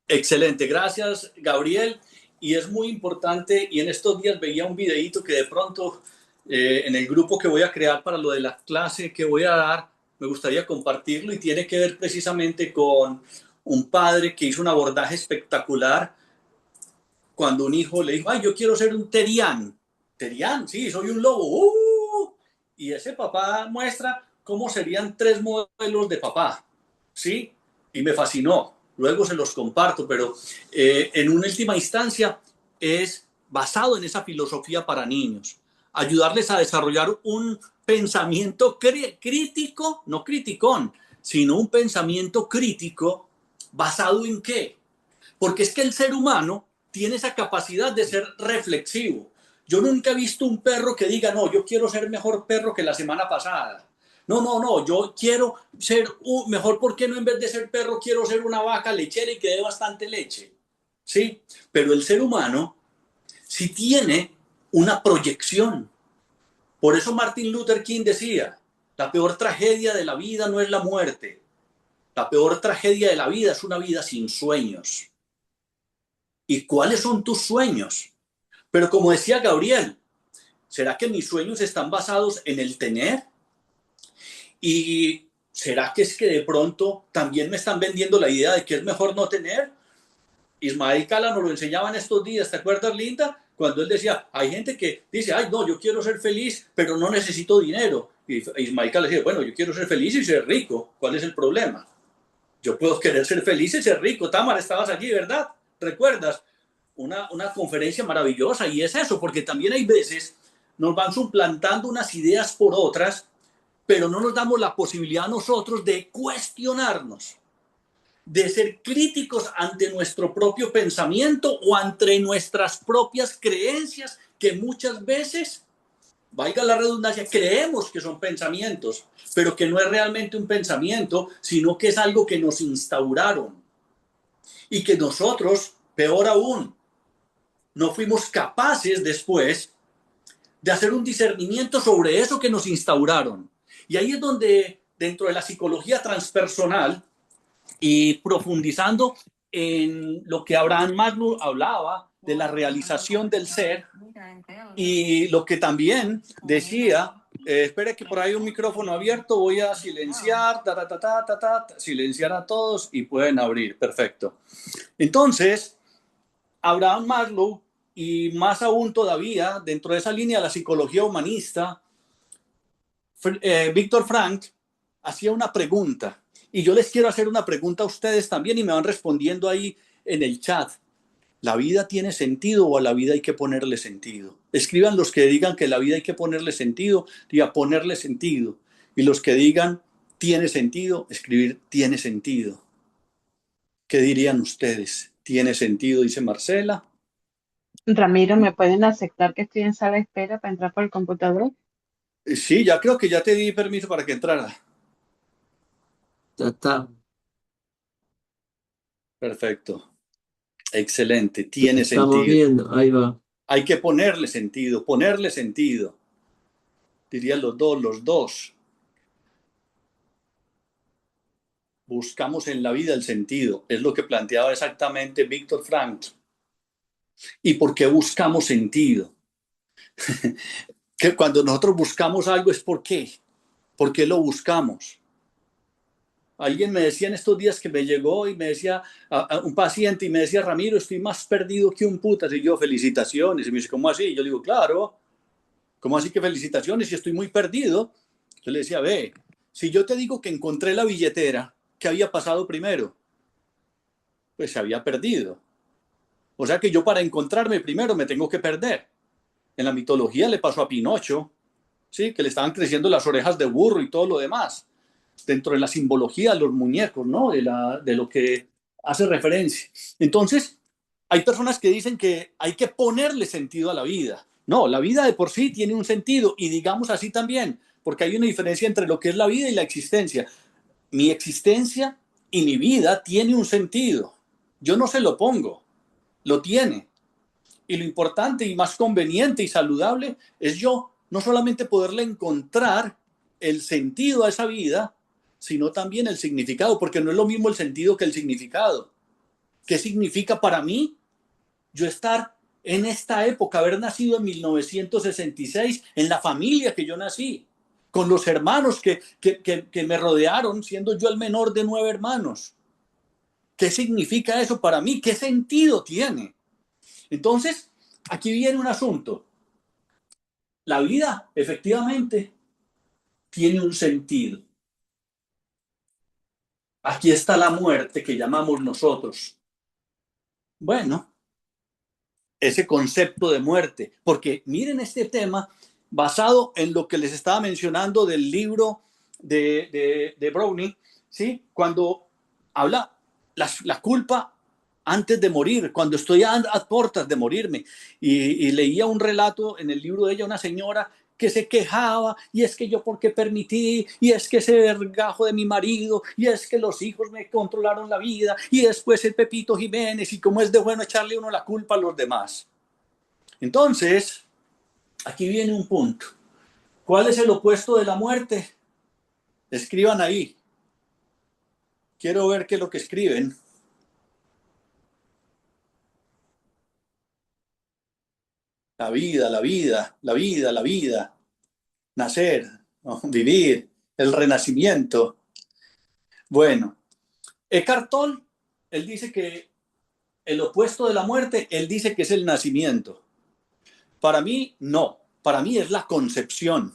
Speaker 2: Excelente, gracias Gabriel. Y es muy importante, y en estos días veía un videíto que de pronto en el grupo que voy a crear para lo de la clase que voy a dar, me gustaría compartirlo y tiene que ver precisamente con un padre que hizo un abordaje espectacular cuando un hijo le dijo, ay, yo quiero ser un terián. Terián, sí, soy un lobo. Y ese papá muestra cómo serían 3 modelos de papá, ¿sí? Y me fascinó. Luego se los comparto, pero en una última instancia es basado en esa filosofía para niños. Ayudarles a desarrollar un pensamiento crítico, no criticón, sino un pensamiento crítico basado en qué. Porque es que el ser humano tiene esa capacidad de ser reflexivo. Yo nunca he visto un perro que diga, no, yo quiero ser mejor perro que la semana pasada. No, no, no, yo quiero ser mejor, ¿por qué no en vez de ser perro quiero ser una vaca lechera y que dé bastante leche? ¿Sí? Pero el ser humano sí tiene una proyección. Por eso Martin Luther King decía, la peor tragedia de la vida no es la muerte. La peor tragedia de la vida es una vida sin sueños. ¿Y cuáles son tus sueños? Pero como decía Gabriel, ¿será que mis sueños están basados en el tener? ¿Y será que es que de pronto también me están vendiendo la idea de que es mejor no tener? Ismael Cala nos lo enseñaba en estos días, ¿te acuerdas, Linda? Cuando él decía, hay gente que dice, ay, no, yo quiero ser feliz, pero no necesito dinero. Y Ismael Cala decía, bueno, yo quiero ser feliz y ser rico. ¿Cuál es el problema? Yo puedo querer ser feliz y ser rico. Tamara, estabas allí, ¿verdad? ¿Recuerdas? Una conferencia maravillosa y es eso, porque también hay veces nos van suplantando unas ideas por otras, pero no nos damos la posibilidad nosotros de cuestionarnos, de ser críticos ante nuestro propio pensamiento o ante nuestras propias creencias que muchas veces, valga la redundancia, creemos que son pensamientos, pero que no es realmente un pensamiento, sino que es algo que nos instauraron y que nosotros, peor aún, no fuimos capaces después de hacer un discernimiento sobre eso que nos instauraron. Y ahí es donde, dentro de la psicología transpersonal y profundizando en lo que Abraham Maslow hablaba de la realización del ser y lo que también decía, espere que por ahí hay un micrófono abierto, voy a silenciar, silenciar a todos y pueden abrir, perfecto. Entonces, Abraham Maslow, y más aún todavía, dentro de esa línea de la psicología humanista, Víctor Frank hacía una pregunta. Y yo les quiero hacer una pregunta a ustedes también y me van respondiendo ahí en el chat. ¿La vida tiene sentido o a la vida hay que ponerle sentido? Escriban los que digan que la vida hay que ponerle sentido, diga ponerle sentido. Y los que digan tiene sentido, escribir tiene sentido. ¿Qué dirían ustedes? ¿Tiene sentido? Dice Marcela.
Speaker 3: Ramiro, ¿me pueden aceptar que estoy en sala de espera para entrar por el computador?
Speaker 2: Sí, ya creo que ya te di permiso para que entrara.
Speaker 4: Ya está.
Speaker 2: Perfecto. Excelente. Tiene
Speaker 4: Estamos
Speaker 2: sentido.
Speaker 4: viendo, ahí va.
Speaker 2: Hay que ponerle sentido, ponerle sentido. Dirían los dos. Buscamos en la vida el sentido. Es lo que planteaba exactamente Víctor Frank. ¿Y por qué buscamos sentido? Que cuando nosotros buscamos algo es ¿por qué? ¿Por qué lo buscamos? Alguien me decía en estos días que me llegó y me decía, a un paciente, y me decía, Ramiro, estoy más perdido que un putas. Y yo, felicitaciones. Y me dice, ¿cómo así? Y yo digo, claro, ¿cómo así que felicitaciones? Y estoy muy perdido. Yo le decía, ve, si yo te digo que encontré la billetera, ¿qué había pasado primero? Pues se había perdido. O sea que yo para encontrarme primero me tengo que perder. En la mitología le pasó a Pinocho, ¿sí? Que le estaban creciendo las orejas de burro y todo lo demás. Dentro de la simbología, los muñecos, ¿no? De lo que hace referencia. Entonces, hay personas que dicen que hay que ponerle sentido a la vida. No, la vida de por sí tiene un sentido, y digamos así también, porque hay una diferencia entre lo que es la vida y la existencia. Mi existencia y mi vida tiene un sentido. Yo no se lo pongo, lo tiene. Y lo importante y más conveniente y saludable es yo no solamente poderle encontrar el sentido a esa vida, sino también el significado, porque no es lo mismo el sentido que el significado. ¿Qué significa para mí yo estar en esta época, haber nacido en 1966, en la familia que yo nací, con los hermanos que me rodearon, siendo yo el menor de 9 hermanos? ¿Qué significa eso para mí? ¿Qué sentido tiene? Entonces, aquí viene un asunto. La vida, efectivamente, tiene un sentido. Aquí está la muerte que llamamos nosotros. Bueno, ese concepto de muerte, porque miren este tema basado en lo que les estaba mencionando del libro de Browning, ¿sí? Cuando habla la culpa antes de morir, cuando estoy a puertas de morirme, y leía un relato en el libro de ella, una señora que se quejaba, y es que yo por qué permití, y es que ese vergajo de mi marido, y es que los hijos me controlaron la vida, y después el Pepito Jiménez, y cómo es de bueno echarle uno la culpa a los demás. Entonces, aquí viene un punto. ¿Cuál es el opuesto de la muerte? Escriban ahí. Quiero ver qué es lo que escriben. La vida, la vida, la vida, la vida. Nacer, ¿no? Vivir, el renacimiento. Bueno, Eckhart Tolle, él dice que el opuesto de la muerte, él dice que es el nacimiento. Para mí, no. Para mí es la concepción.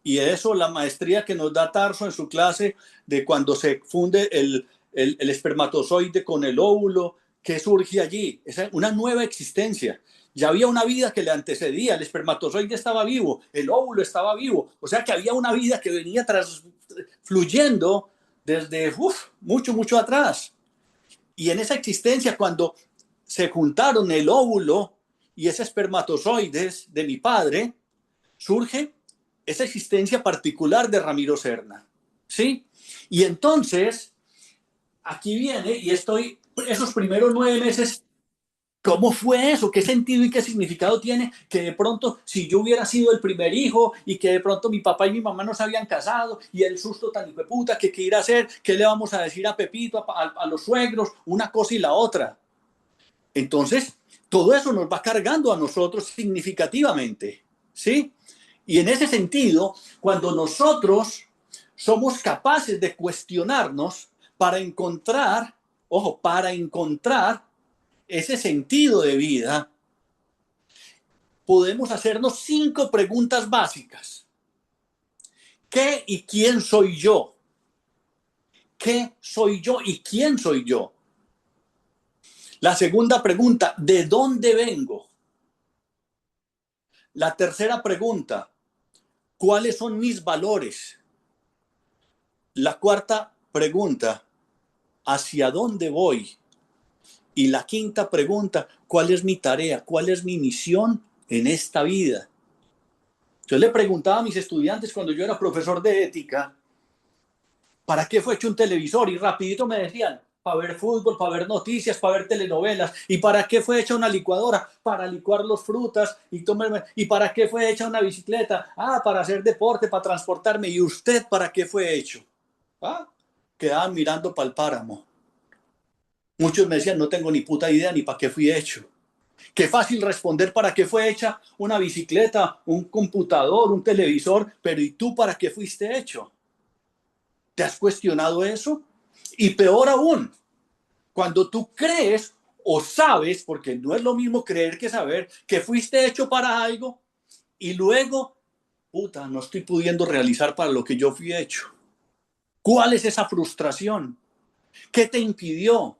Speaker 2: Y eso, la maestría que nos da Tarso en su clase de cuando se funde el espermatozoide con el óvulo, que surge allí, es una nueva existencia. Ya había una vida que le antecedía, el espermatozoide estaba vivo, el óvulo estaba vivo, o sea que había una vida que venía fluyendo desde mucho, mucho atrás. Y en esa existencia, cuando se juntaron el óvulo y ese espermatozoide de mi padre, surge esa existencia particular de Ramiro Serna, ¿sí? Y entonces, aquí viene, y estoy, esos primeros 9 meses, ¿cómo fue eso? ¿Qué sentido y qué significado tiene que de pronto, si yo hubiera sido el primer hijo y que de pronto mi papá y mi mamá no se habían casado y el susto tan hijo de puta, que qué ir a hacer, qué le vamos a decir a Pepito, a los suegros, una cosa y la otra? Entonces, todo eso nos va cargando a nosotros significativamente, ¿sí? Y en ese sentido, cuando nosotros somos capaces de cuestionarnos para encontrar, ojo, para encontrar ese sentido de vida, podemos hacernos 5 preguntas básicas. ¿Qué y quién soy yo? ¿Qué soy yo y quién soy yo? La segunda pregunta, ¿de dónde vengo? La tercera pregunta, ¿cuáles son mis valores? La cuarta pregunta, ¿hacia dónde voy? Y la quinta pregunta, ¿cuál es mi tarea? ¿Cuál es mi misión en esta vida? Yo le preguntaba a mis estudiantes cuando yo era profesor de ética, ¿para qué fue hecho un televisor? Y rapidito me decían, para ver fútbol, para ver noticias, para ver telenovelas. ¿Y para qué fue hecha una licuadora? Para licuar las frutas y tomarme. ¿Y para qué fue hecha una bicicleta? Ah, para hacer deporte, para transportarme. ¿Y usted para qué fue hecho? ¿Ah? Quedaban mirando para el páramo. Muchos me decían, no tengo ni puta idea ni para qué fui hecho. Qué fácil responder para qué fue hecha una bicicleta, un computador, un televisor, pero ¿y tú para qué fuiste hecho? ¿Te has cuestionado eso? Y peor aún, cuando tú crees o sabes, porque no es lo mismo creer que saber, que fuiste hecho para algo y luego, puta, no estoy pudiendo realizar para lo que yo fui hecho. ¿Cuál es esa frustración? ¿Qué te impidió?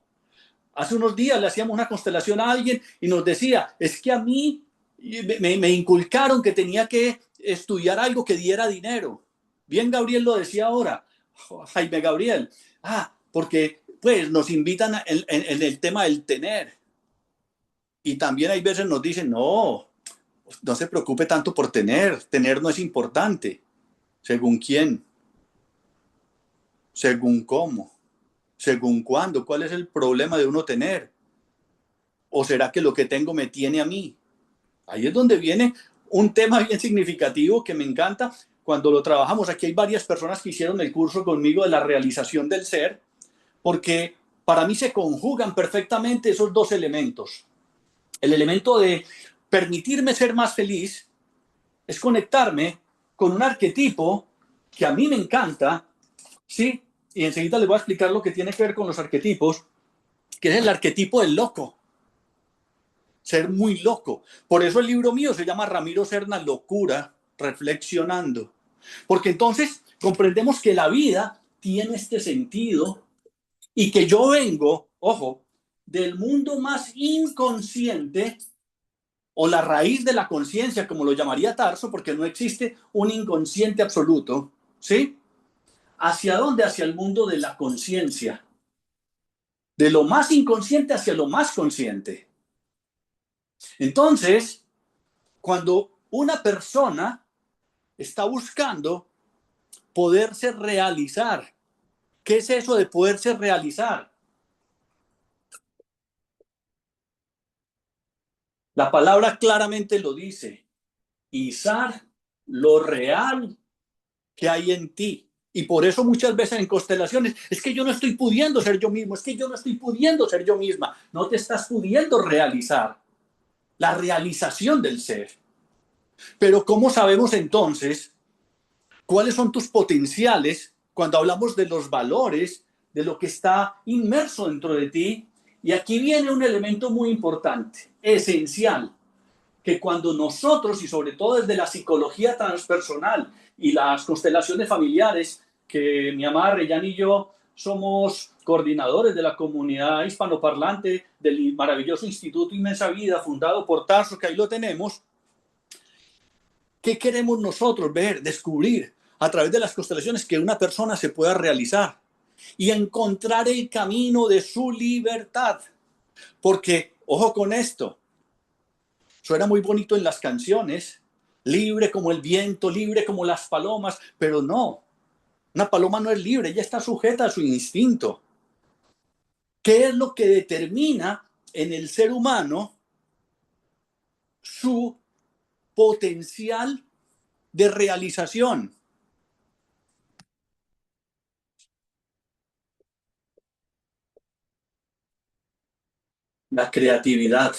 Speaker 2: Hace unos días le hacíamos una constelación a alguien y nos decía, es que a mí me inculcaron que tenía que estudiar algo que diera dinero. Bien, Gabriel lo decía ahora, Jaime Gabriel. Porque pues nos invitan en el tema del tener. Y también hay veces nos dicen, no se preocupe tanto por tener no es importante. ¿Según quién? ¿Según cómo? ¿Según cuándo? ¿Cuál es el problema de uno tener? ¿O será que lo que tengo me tiene a mí? Ahí es donde viene un tema bien significativo que me encanta. Cuando lo trabajamos, aquí hay varias personas que hicieron el curso conmigo de la realización del ser, porque para mí se conjugan perfectamente esos dos elementos. El elemento de permitirme ser más feliz es conectarme con un arquetipo que a mí me encanta, ¿sí? Y enseguida les voy a explicar lo que tiene que ver con los arquetipos, que es el arquetipo del loco. Ser muy loco. Por eso el libro mío se llama Ramiro Serna, Locura, Reflexionando. Porque entonces comprendemos que la vida tiene este sentido y que yo vengo, ojo, del mundo más inconsciente o la raíz de la conciencia, como lo llamaría Tarso, porque no existe un inconsciente absoluto, ¿sí? ¿Hacia dónde? Hacia el mundo de la conciencia. De lo más inconsciente hacia lo más consciente. Entonces, cuando una persona está buscando poderse realizar, ¿qué es eso de poderse realizar? La palabra claramente lo dice, izar lo real que hay en ti. Y por eso muchas veces en constelaciones, es que yo no estoy pudiendo ser yo mismo, es que yo no estoy pudiendo ser yo misma, no te estás pudiendo realizar. La realización del ser. Pero ¿cómo sabemos entonces cuáles son tus potenciales cuando hablamos de los valores, de lo que está inmerso dentro de ti? Y aquí viene un elemento muy importante, esencial, que cuando nosotros, y sobre todo desde la psicología transpersonal y las constelaciones familiares, que mi amada Reyán y yo somos coordinadores de la comunidad hispanoparlante del maravilloso Instituto Inmensa Vida, fundado por Tarso, que ahí lo tenemos. ¿Qué queremos nosotros ver, descubrir a través de las constelaciones? Que una persona se pueda realizar y encontrar el camino de su libertad. Porque, ojo con esto, suena muy bonito en las canciones, libre como el viento, libre como las palomas, pero no, una paloma no es libre, ella está sujeta a su instinto. ¿Qué es lo que determina en el ser humano su potencial de realización? La creatividad.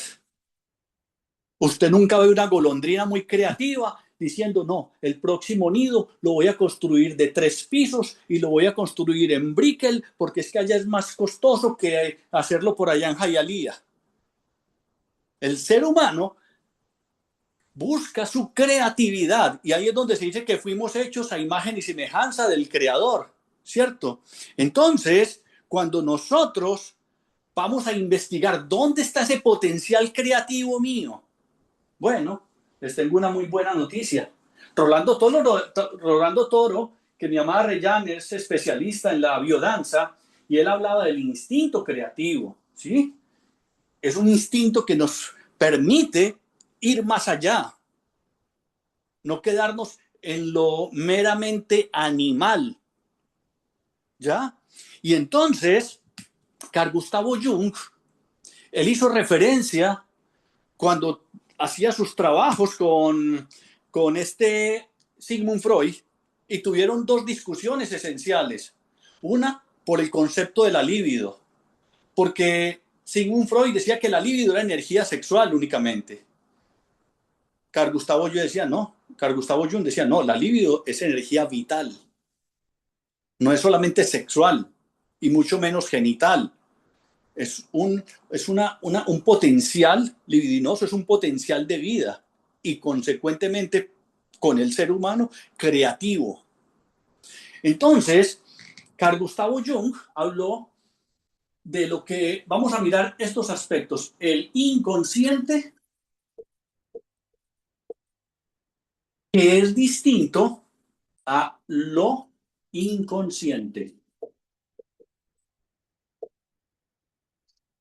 Speaker 2: Usted nunca ve una golondrina muy creativa diciendo, no, el próximo nido lo voy a construir de 3 pisos y lo voy a construir en Brickell porque es que allá es más costoso que hacerlo por allá en Hialeah. El ser humano busca su creatividad y ahí es donde se dice que fuimos hechos a imagen y semejanza del Creador, ¿cierto? Entonces, cuando nosotros vamos a investigar dónde está ese potencial creativo mío, bueno, les tengo una muy buena noticia. Rolando Toro, que mi amada Reyán es especialista en la biodanza, y él hablaba del instinto creativo, ¿sí? Es un instinto que nos permite ir más allá, no quedarnos en lo meramente animal, ¿ya? Y entonces, Carl Gustavo Jung, él hizo referencia cuando hacía sus trabajos con este Sigmund Freud, y tuvieron 2 discusiones esenciales. Una, por el concepto de la libido, porque Sigmund Freud decía que la libido era energía sexual únicamente. Carl Gustavo Jung decía, no, la libido es energía vital. no es solamente sexual y mucho menos genital. Es un potencial libidinoso, es un potencial de vida y consecuentemente con el ser humano creativo. Entonces, Carl Gustav Jung habló de lo que vamos a mirar estos aspectos: el inconsciente, que es distinto a lo inconsciente,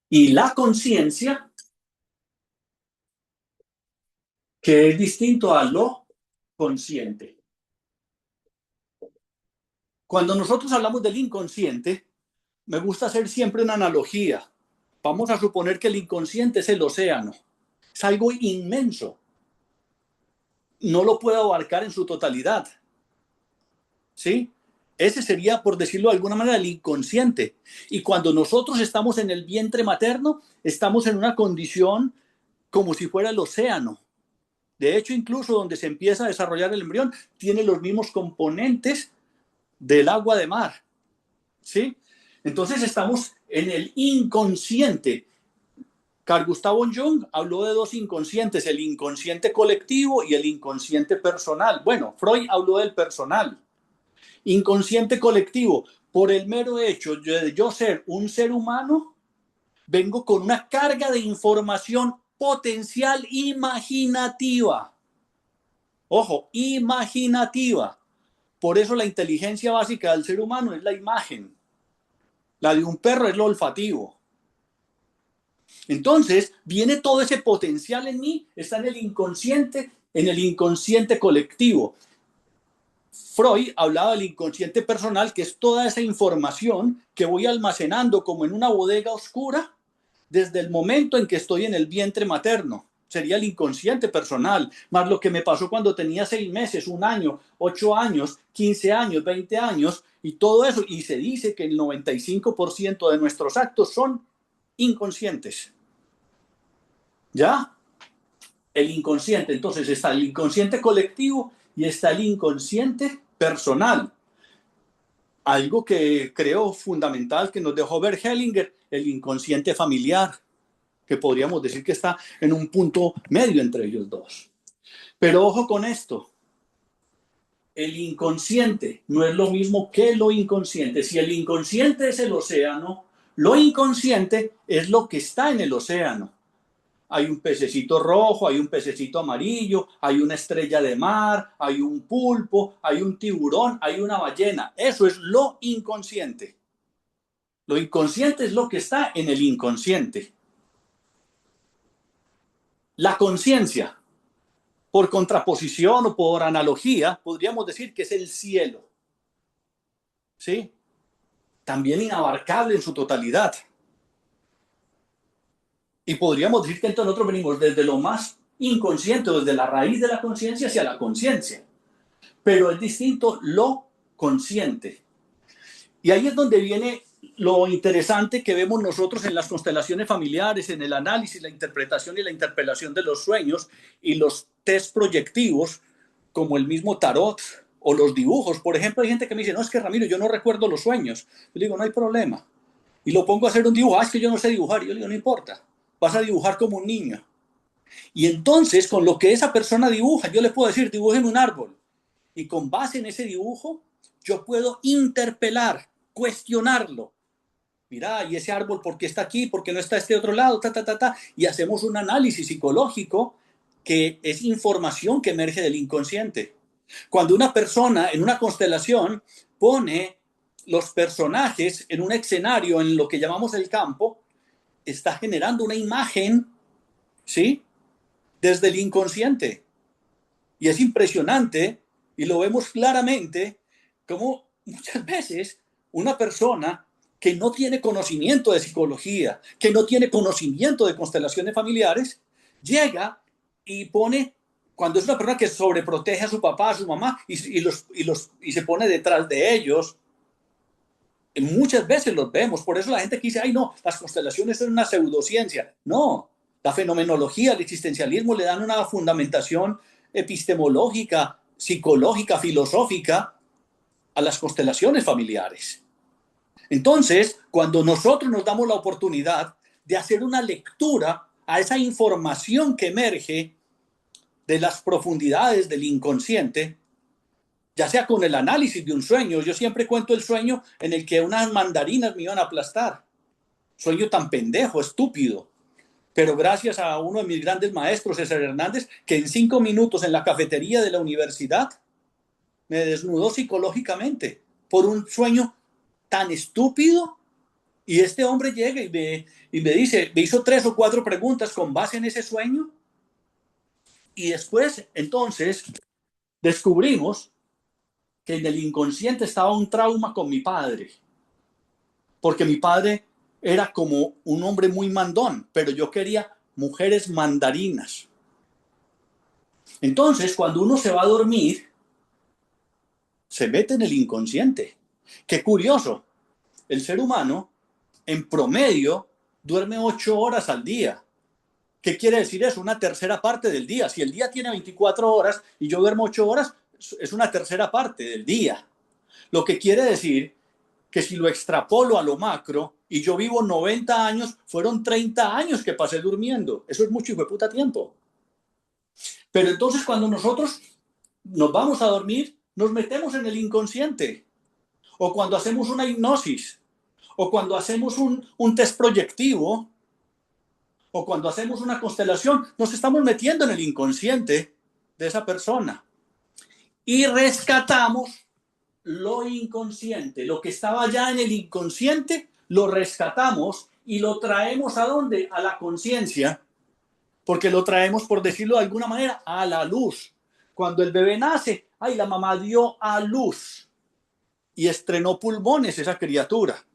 Speaker 2: y la conciencia, que es distinto a lo consciente. Cuando nosotros hablamos del inconsciente, me gusta hacer siempre una analogía. Vamos a suponer que el inconsciente es el océano. Es algo inmenso. No lo puedo abarcar en su totalidad. ¿Sí? Ese sería, por decirlo de alguna manera, el inconsciente. Y cuando nosotros estamos en el vientre materno, estamos en una condición como si fuera el océano. De hecho, incluso donde se empieza a desarrollar el embrión, tiene los mismos componentes del agua de mar. ¿Sí? Entonces estamos en el inconsciente. Carl Gustav Jung habló de dos inconscientes: el inconsciente colectivo y el inconsciente personal. Bueno, Freud habló del personal. Inconsciente colectivo: por el mero hecho de yo ser un ser humano, vengo con una carga de información potencial imaginativa. Ojo, imaginativa. Por eso la inteligencia básica del ser humano es la imagen. La de un perro es lo olfativo. Entonces, viene todo ese potencial en mí, está en el inconsciente colectivo. Freud hablaba del inconsciente personal, que es toda esa información que voy almacenando como en una bodega oscura desde el momento en que estoy en el vientre materno. Sería el inconsciente personal, más lo que me pasó cuando tenía 6 meses, 1 año, 8 años, 15 años, 20 años, y todo eso. Y se dice que el 95% de nuestros actos son inconscientes. ¿Ya? El inconsciente. Entonces está el inconsciente colectivo y está el inconsciente personal. Algo que creo fundamental que nos dejó Bert Hellinger: el inconsciente familiar, que podríamos decir que está en un punto medio entre ellos dos. Pero ojo con esto: el inconsciente no es lo mismo que lo inconsciente. Si el inconsciente es el océano, lo inconsciente es lo que está en el océano. Hay un pececito rojo, hay un pececito amarillo, hay una estrella de mar, hay un pulpo, hay un tiburón, hay una ballena. Eso es lo inconsciente. Lo inconsciente es lo que está en el inconsciente. La conciencia, por contraposición o por analogía, podríamos decir que es el cielo. ¿Sí? También inabarcable en su totalidad. Y podríamos decir que entonces nosotros venimos desde lo más inconsciente, desde la raíz de la conciencia hacia la conciencia. Pero es distinto lo consciente. Y ahí es donde viene lo interesante que vemos nosotros en las constelaciones familiares, en el análisis, la interpretación y la interpelación de los sueños y los test proyectivos, como el mismo tarot o los dibujos. Por ejemplo, hay gente que me dice: no, es que Ramiro, yo no recuerdo los sueños. Yo le digo: no hay problema. Y lo pongo a hacer un dibujo. Es que yo no sé dibujar. Y yo le digo: no importa. Vas a dibujar como un niño. Y entonces, con lo que esa persona dibuja, yo le puedo decir: dibujen un árbol. Y con base en ese dibujo, yo puedo interpelar, cuestionarlo. Mira, ¿y ese árbol por qué está aquí? ¿Por qué no está este otro lado? Y hacemos un análisis psicológico que es información que emerge del inconsciente. Cuando una persona en una constelación pone los personajes en un escenario, en lo que llamamos el campo, está generando una imagen, ¿sí?, desde el inconsciente. Y es impresionante, y lo vemos claramente, como muchas veces una persona que no tiene conocimiento de psicología, que no tiene conocimiento de constelaciones familiares, llega y pone, cuando es una persona que sobreprotege a su papá, a su mamá, y se pone detrás de ellos, muchas veces los vemos. Por eso la gente que dice: ay, no, las constelaciones son una pseudociencia. No, la fenomenología, el existencialismo le dan una fundamentación epistemológica, psicológica, filosófica, a las constelaciones familiares. Entonces, cuando nosotros nos damos la oportunidad de hacer una lectura a esa información que emerge de las profundidades del inconsciente, ya sea con el análisis de un sueño. Yo siempre cuento el sueño en el que unas mandarinas me iban a aplastar. Sueño tan pendejo, estúpido. Pero gracias a uno de mis grandes maestros, César Hernández, que en 5 minutos en la cafetería de la universidad me desnudó psicológicamente por un sueño tan estúpido. Y este hombre llega y me dice, me hizo 3 o 4 preguntas con base en ese sueño. Y después, entonces, descubrimos que en el inconsciente estaba un trauma con mi padre. Porque mi padre era como un hombre muy mandón, pero yo quería mujeres mandarinas. Entonces, cuando uno se va a dormir, se mete en el inconsciente. Qué curioso. El ser humano, en promedio, duerme 8 horas al día. ¿Qué quiere decir eso? Una tercera parte del día. Si el día tiene 24 horas y yo duermo 8 horas, es una tercera parte del día. Lo que quiere decir que si lo extrapolo a lo macro y yo vivo 90 años, fueron 30 años que pasé durmiendo. Eso es mucho hijo de puta tiempo. Pero entonces cuando nosotros nos vamos a dormir, nos metemos en el inconsciente. O cuando hacemos una hipnosis. O cuando hacemos un test proyectivo. O cuando hacemos una constelación, nos estamos metiendo en el inconsciente de esa persona. Y rescatamos lo inconsciente. Lo que estaba ya en el inconsciente, lo rescatamos y lo traemos ¿a dónde? A la conciencia. Porque lo traemos, por decirlo de alguna manera, a la luz. Cuando el bebé nace, ay, la mamá dio a luz y estrenó pulmones esa criatura.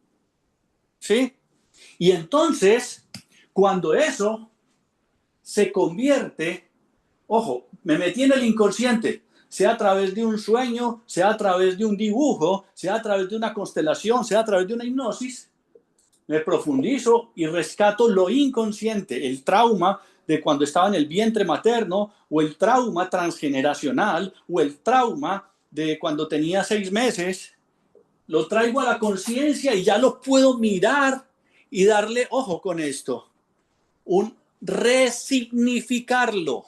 Speaker 2: ¿Sí? Y entonces, cuando eso se convierte, ojo, me metí en el inconsciente, sea a través de un sueño, sea a través de un dibujo, sea a través de una constelación, sea a través de una hipnosis, me profundizo y rescato lo inconsciente, el trauma de cuando estaba en el vientre materno, o el trauma transgeneracional, o el trauma de cuando tenía 6 meses, lo traigo a la conciencia y ya lo puedo mirar y darle, ojo con esto, un resignificarlo.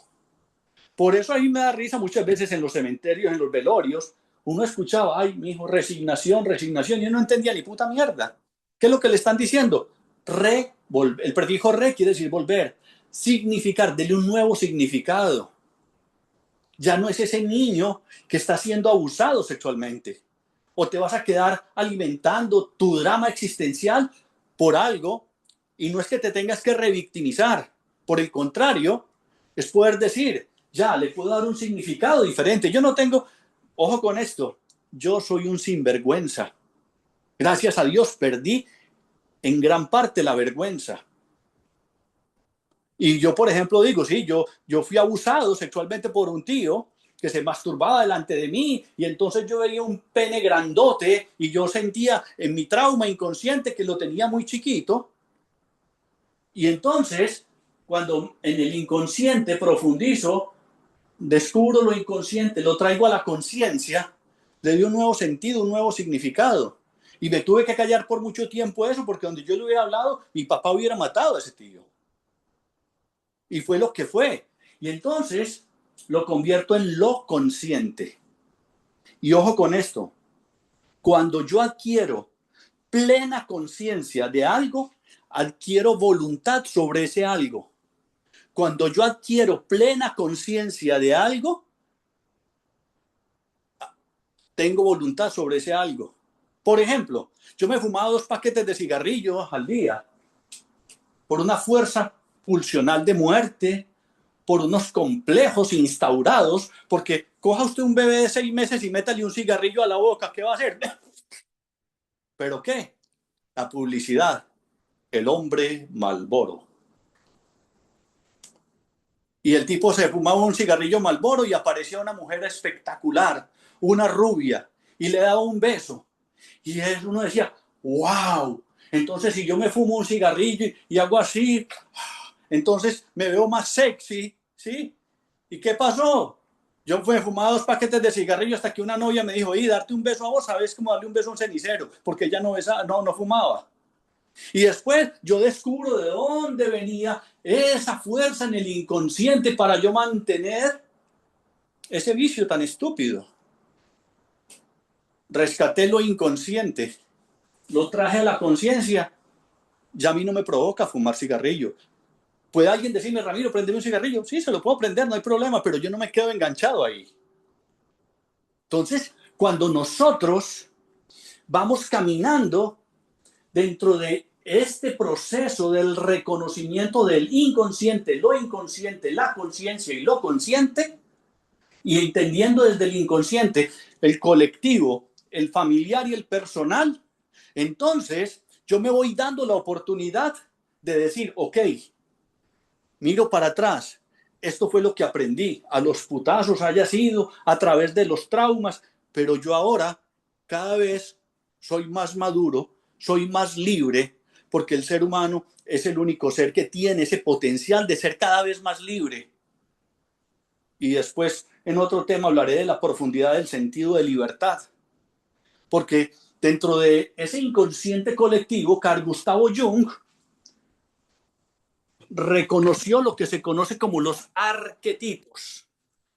Speaker 2: Por eso a mí me da risa muchas veces en los cementerios, en los velorios, uno escuchaba, ay, mi hijo, resignación, resignación, y yo no entendía ni puta mierda. ¿Qué es lo que le están diciendo? El prefijo re quiere decir volver, significar, dele un nuevo significado. Ya no es ese niño que está siendo abusado sexualmente. O te vas a quedar alimentando tu drama existencial por algo, y no es que te tengas que revictimizar. Por el contrario, es poder decir, ya, le puedo dar un significado diferente. Yo no tengo, ojo con esto, yo soy un sinvergüenza. Gracias a Dios perdí en gran parte la vergüenza. Y yo, por ejemplo, digo, sí, yo fui abusado sexualmente por un tío que se masturbaba delante de mí, y entonces yo veía un pene grandote y yo sentía en mi trauma inconsciente que lo tenía muy chiquito. Y entonces, cuando en el inconsciente profundizo, descubro lo inconsciente, lo traigo a la conciencia, le doy un nuevo sentido, un nuevo significado. Y me tuve que callar por mucho tiempo eso, porque donde yo le hubiera hablado, mi papá hubiera matado a ese tío. Y fue lo que fue. Y entonces lo convierto en lo consciente. Y ojo con esto, cuando yo adquiero plena conciencia de algo, adquiero voluntad sobre ese algo. Cuando yo adquiero plena conciencia de algo, tengo voluntad sobre ese algo. Por ejemplo, yo me fumaba 2 paquetes de cigarrillos al día por una fuerza pulsional de muerte, por unos complejos instaurados, porque coja usted un bebé de 6 meses y métale un cigarrillo a la boca, ¿qué va a hacer? ¿Pero qué? La publicidad, el hombre Marlboro. Y el tipo se fumaba un cigarrillo Marlboro y aparecía una mujer espectacular, una rubia, y le daba un beso. Y uno decía, wow. Entonces, si yo me fumo un cigarrillo y hago así, entonces me veo más sexy, ¿sí? ¿Y qué pasó? Yo me fumaba 2 paquetes de cigarrillos hasta que una novia me dijo, darte un beso a vos, ¿sabes cómo darle un beso a un cenicero? Porque ella no fumaba. Y después yo descubro de dónde venía esa fuerza en el inconsciente para yo mantener ese vicio tan estúpido. Rescaté lo inconsciente, lo traje a la conciencia. Ya a mí no me provoca fumar cigarrillo. ¿Puede alguien decirme, Ramiro, prendeme un cigarrillo? Sí, se lo puedo prender, no hay problema, pero yo no me quedo enganchado ahí. Entonces, cuando nosotros vamos caminando dentro de este proceso del reconocimiento del inconsciente, lo inconsciente, la conciencia y lo consciente, y entendiendo desde el inconsciente el colectivo, el familiar y el personal, entonces yo me voy dando la oportunidad de decir, ok, miro para atrás, esto fue lo que aprendí, a los putazos haya sido, a través de los traumas, pero yo ahora cada vez soy más maduro, soy más libre, porque el ser humano es el único ser que tiene ese potencial de ser cada vez más libre. Y después, en otro tema, hablaré de la profundidad del sentido de libertad, porque dentro de ese inconsciente colectivo, Carl Gustav Jung reconoció lo que se conoce como los arquetipos.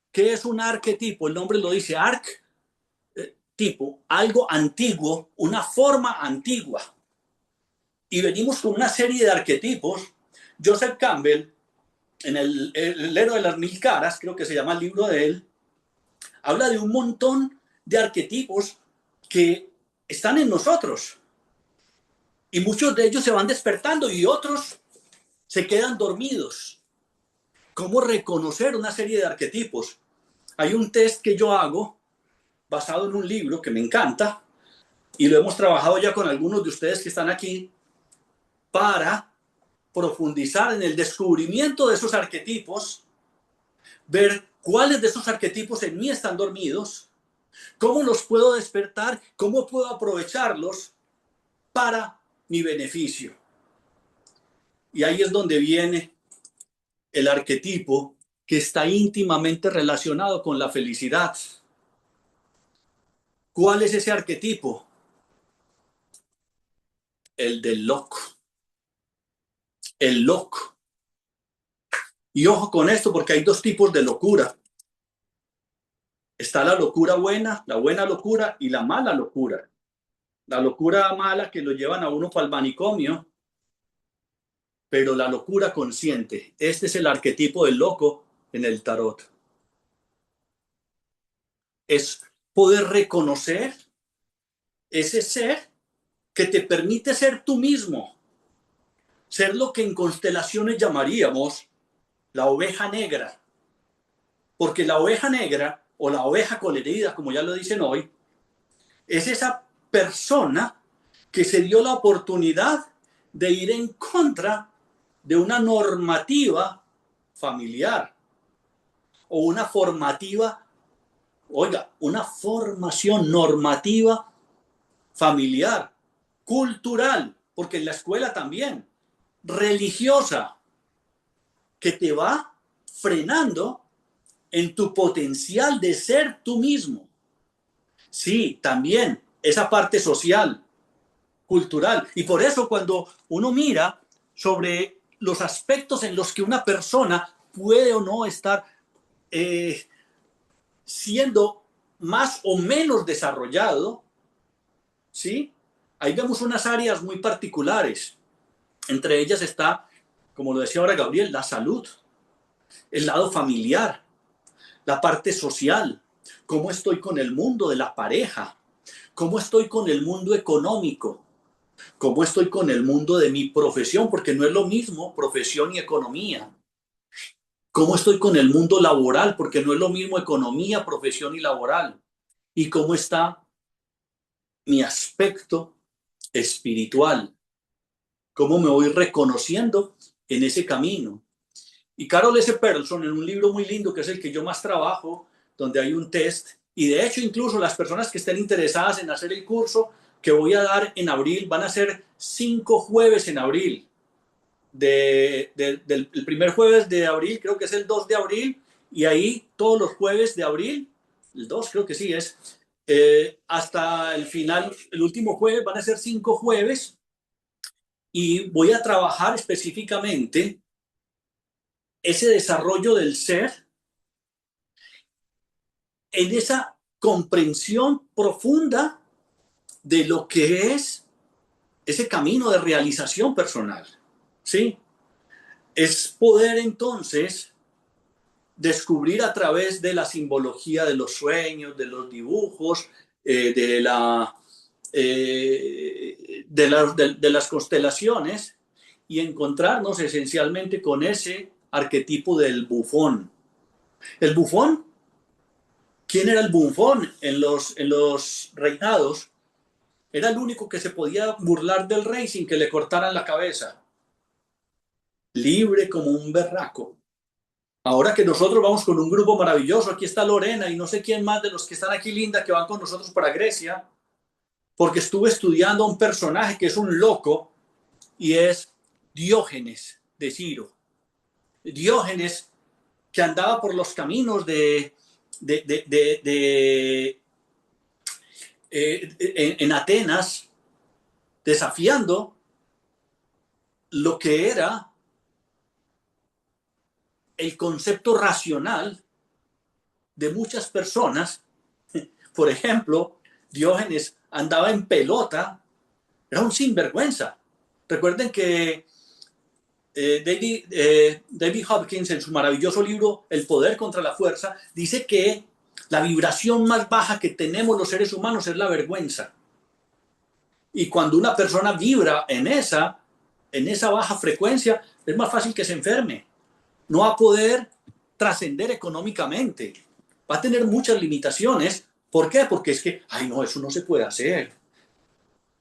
Speaker 2: ¿Qué es un arquetipo? El nombre lo dice, tipo, algo antiguo, una forma antigua. Y venimos con una serie de arquetipos. Joseph Campbell, en el héroe de las 1000 caras, creo que se llama el libro de él, habla de un montón de arquetipos que están en nosotros. Y muchos de ellos se van despertando y otros se quedan dormidos. ¿Cómo reconocer una serie de arquetipos? Hay un test que yo hago basado en un libro que me encanta y lo hemos trabajado ya con algunos de ustedes que están aquí para profundizar en el descubrimiento de esos arquetipos, ver cuáles de esos arquetipos en mí están dormidos, cómo los puedo despertar, cómo puedo aprovecharlos para mi beneficio. Y ahí es donde viene el arquetipo que está íntimamente relacionado con la felicidad. ¿Cuál es ese arquetipo? El del loco. El loco. Y ojo con esto porque hay 2 tipos de locura. Está la locura buena, la buena locura y la mala locura. La locura mala que lo llevan a uno para el manicomio, pero la locura consciente. Este es el arquetipo del loco en el tarot. Es poder reconocer ese ser que te permite ser tú mismo. Ser lo que en constelaciones llamaríamos la oveja negra. Porque la oveja negra o la oveja colorida, como ya lo dicen hoy, es esa persona que se dio la oportunidad de ir en contra de una normativa familiar o una formación normativa familiar, cultural, porque en la escuela también, religiosa, que te va frenando en tu potencial de ser tú mismo. Sí, también esa parte social, cultural. Y por eso cuando uno mira sobre los aspectos en los que una persona puede o no estar siendo más o menos desarrollado, ¿sí? Ahí vemos unas áreas muy particulares. Entre ellas está, como lo decía ahora Gabriel, la salud, el lado familiar, la parte social, cómo estoy con el mundo de la pareja, cómo estoy con el mundo económico, cómo estoy con el mundo de mi profesión, porque no es lo mismo profesión y economía. Cómo estoy con el mundo laboral, porque no es lo mismo economía, profesión y laboral. Y cómo está mi aspecto espiritual, cómo me voy reconociendo en ese camino. Y Carol S. Pearson, en un libro muy lindo que es el que yo más trabajo, donde hay un test, y de hecho incluso las personas que estén interesadas en hacer el curso que voy a dar en abril, van a ser 5 jueves en abril. El primer jueves de abril, creo que es el 2 de abril, y ahí todos los jueves de abril, el 2 creo que sí es, hasta el final, el último jueves, van a ser 5 jueves, y voy a trabajar específicamente ese desarrollo del ser en esa comprensión profunda de lo que es ese camino de realización personal, ¿sí? Es poder entonces descubrir a través de la simbología de los sueños, de los dibujos, de las constelaciones, y encontrarnos esencialmente con ese arquetipo del bufón. El bufón, ¿quién era el bufón en los reinados? Era el único que se podía burlar del rey sin que le cortaran la cabeza. Libre como un berraco. Ahora que nosotros vamos con un grupo maravilloso, aquí está Lorena y no sé quién más de los que están aquí, Linda, que van con nosotros para Grecia, porque estuve estudiando a un personaje que es un loco, y es Diógenes de Ciro. Diógenes, que andaba por los caminos en Atenas, desafiando lo que era el concepto racional de muchas personas. Por ejemplo, Diógenes andaba en pelota, era un sinvergüenza. Recuerden que David Hopkins, en su maravilloso libro El poder contra la fuerza, dice que la vibración más baja que tenemos los seres humanos es la vergüenza. Y cuando una persona vibra en esa baja frecuencia, es más fácil que se enferme. No va a poder trascender económicamente. Va a tener muchas limitaciones. ¿Por qué? Porque es que, ay no, eso no se puede hacer.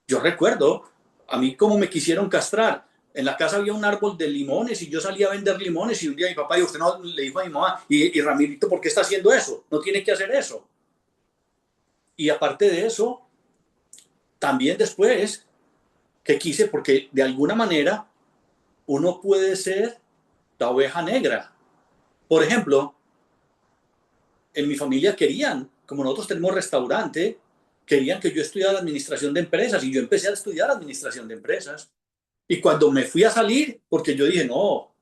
Speaker 2: Yo recuerdo, a mí cómo me quisieron castrar. En la casa había un árbol de limones y yo salía a vender limones, y un día mi papá, y usted no le dijo a mi mamá, y Ramirito, ¿por qué está haciendo eso? No tiene que hacer eso. Y aparte de eso, también después que quise, porque de alguna manera uno puede ser la oveja negra. Por ejemplo, en mi familia querían, como nosotros tenemos restaurante, querían que yo estudiara administración de empresas, y yo empecé a estudiar administración de empresas. Y cuando me fui a salir, porque yo dije, no,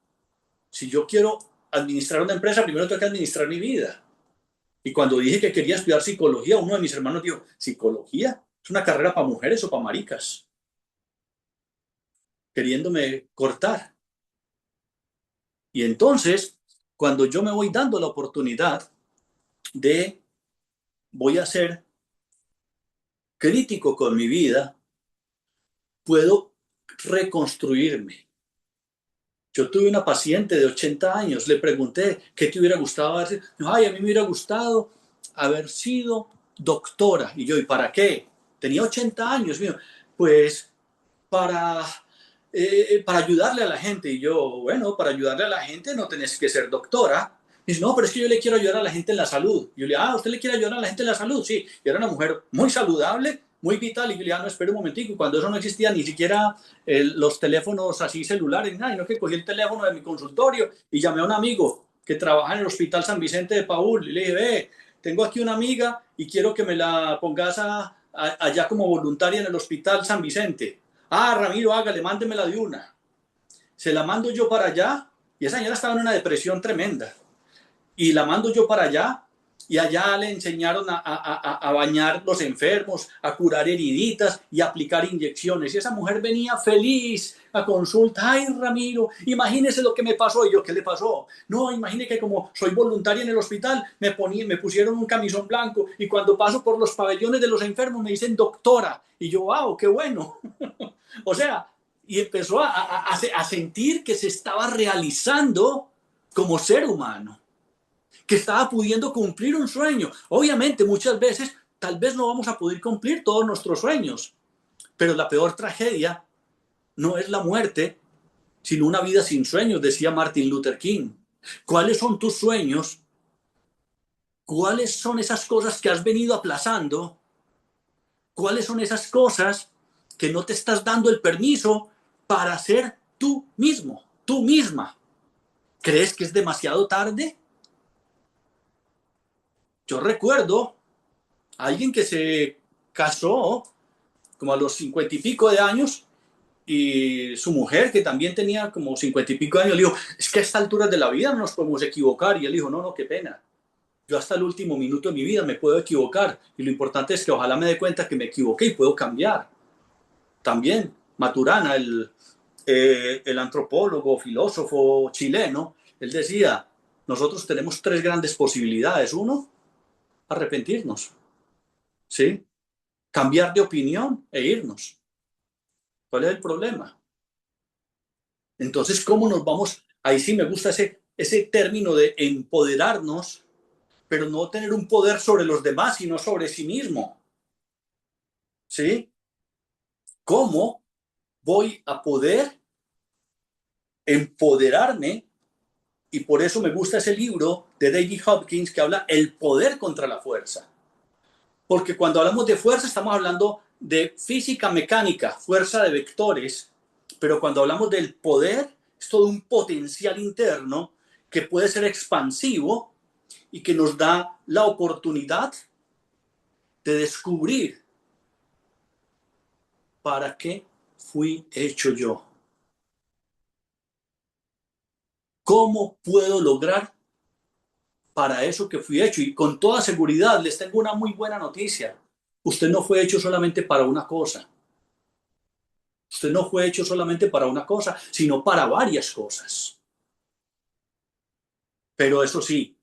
Speaker 2: si yo quiero administrar una empresa, primero tengo que administrar mi vida. Y cuando dije que quería estudiar psicología, uno de mis hermanos dijo, ¿psicología? ¿Es una carrera para mujeres o para maricas? Queriéndome cortar. Y entonces, cuando yo me voy dando la oportunidad de, voy a ser crítico con mi vida, puedo reconstruirme. Yo tuve una paciente de 80 años, le pregunté, ¿qué te hubiera gustado hacer? Ay, a mí me hubiera gustado haber sido doctora. Y yo, ¿y para qué? Tenía 80 años, mío. Pues para ayudarle a la gente. Y yo, bueno, para ayudarle a la gente no tenés que ser doctora. Y dice, no, pero es que yo le quiero ayudar a la gente en la salud. Y yo le digo, ¿usted le quiere ayudar a la gente en la salud? Sí. Y era una mujer muy saludable, muy vital. Y yo le digo, no, espera un momentico. Y cuando eso no existía ni siquiera los teléfonos así celulares, nada, sino que cogí el teléfono de mi consultorio y llamé a un amigo que trabaja en el Hospital San Vicente de Paúl. Y le dije, tengo aquí una amiga y quiero que me la pongas allá como voluntaria en el Hospital San Vicente. Ramiro, hágale, mándemela de una. Se la mando yo para allá, y esa señora estaba en una depresión tremenda. Y la mando yo para allá, y allá le enseñaron a bañar los enfermos, a curar heriditas y a aplicar inyecciones. Y esa mujer venía feliz a consulta. Ay, Ramiro, imagínese lo que me pasó. Y yo, ¿qué le pasó? No, imagine que como soy voluntaria en el hospital, me pusieron un camisón blanco, y cuando paso por los pabellones de los enfermos me dicen doctora. Y yo, wow, qué bueno. O sea, y empezó a sentir que se estaba realizando como ser humano, que estaba pudiendo cumplir un sueño. Obviamente, muchas veces, tal vez no vamos a poder cumplir todos nuestros sueños, pero la peor tragedia no es la muerte, sino una vida sin sueños, decía Martin Luther King. ¿Cuáles son tus sueños? ¿Cuáles son esas cosas que has venido aplazando? ¿Cuáles son esas cosas que no te estás dando el permiso para ser tú mismo, tú misma? ¿Crees que es demasiado tarde? Yo recuerdo a alguien que se casó como a los 50 y pico de años, y su mujer, que también tenía como 50 y pico de años, le dijo, es que a esta altura de la vida no nos podemos equivocar. Y él dijo, no, no, qué pena. Yo hasta el último minuto de mi vida me puedo equivocar. Y lo importante es que ojalá me dé cuenta que me equivoqué y puedo cambiar. También Maturana, el antropólogo, filósofo chileno, él decía, nosotros tenemos tres grandes posibilidades. Uno, arrepentirnos, ¿sí? Cambiar de opinión e irnos. ¿Cuál es el problema? Entonces, ¿cómo nos vamos? Ahí sí me gusta ese término de empoderarnos, pero no tener un poder sobre los demás, sino sobre sí mismo. ¿Sí? ¿Cómo voy a poder empoderarme? Y por eso me gusta ese libro de David Hopkins que habla el poder contra la fuerza. Porque cuando hablamos de fuerza estamos hablando de física mecánica, fuerza de vectores, pero cuando hablamos del poder es todo un potencial interno que puede ser expansivo y que nos da la oportunidad de descubrir para qué fui hecho yo. ¿Cómo puedo lograr para eso que fui hecho? Y con toda seguridad les tengo una muy buena noticia. Usted no fue hecho solamente para una cosa. Usted no fue hecho solamente para una cosa, sino para varias cosas. Pero eso sí,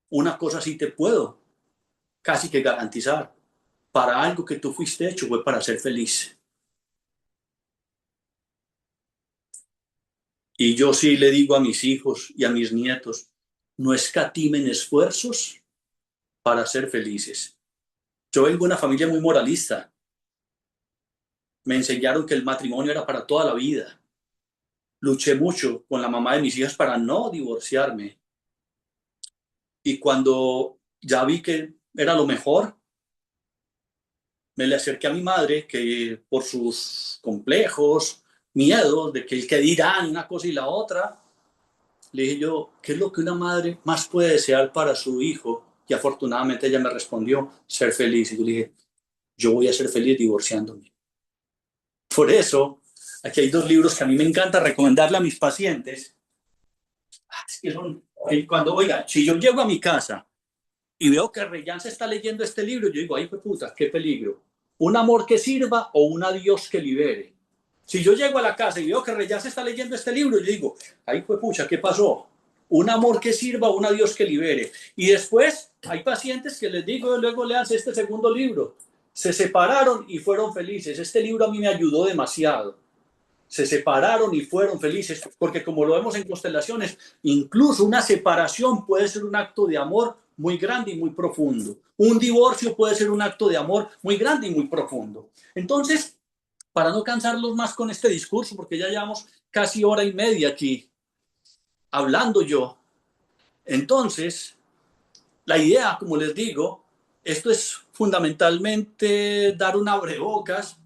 Speaker 2: una cosa sí te puedo casi que garantizar. Para algo que tú fuiste hecho fue para ser feliz. Y yo sí le digo a mis hijos y a mis nietos, no escatimen esfuerzos para ser felices. Yo vengo de una familia muy moralista. Me enseñaron que el matrimonio era para toda la vida. Luché mucho con la mamá de mis hijas para no divorciarme. Y cuando ya vi que era lo mejor, me le acerqué a mi madre, que por sus complejos, miedos de que el que dirán una cosa y la otra, le dije yo, ¿qué es lo que una madre más puede desear para su hijo? Y afortunadamente ella me respondió, ser feliz. Y yo le dije, yo voy a ser feliz divorciándome. Por eso, aquí hay dos libros que a mí me encanta recomendarle a mis pacientes. Es que son, cuando, oiga, si yo llego a mi casa y veo que Reyán se está leyendo este libro, yo digo, ay, pues puta, qué peligro. ¿Un amor que sirva o un adiós que libere? Si yo llego a la casa y veo que Reyán se está leyendo este libro, yo digo, ay, pues pucha, ¿qué pasó? Un amor que sirva o un adiós que libere. Y después hay pacientes que les digo, luego leanse este segundo libro. Se separaron y fueron felices. Este libro a mí me ayudó demasiado. Se separaron y fueron felices, porque como lo vemos en constelaciones, incluso una separación puede ser un acto de amor muy grande y muy profundo. Un divorcio puede ser un acto de amor muy grande y muy profundo. Entonces, para no cansarlos más con este discurso, porque ya llevamos casi hora y media aquí hablando yo, entonces, la idea, como les digo, esto es fundamentalmente dar un abrebocas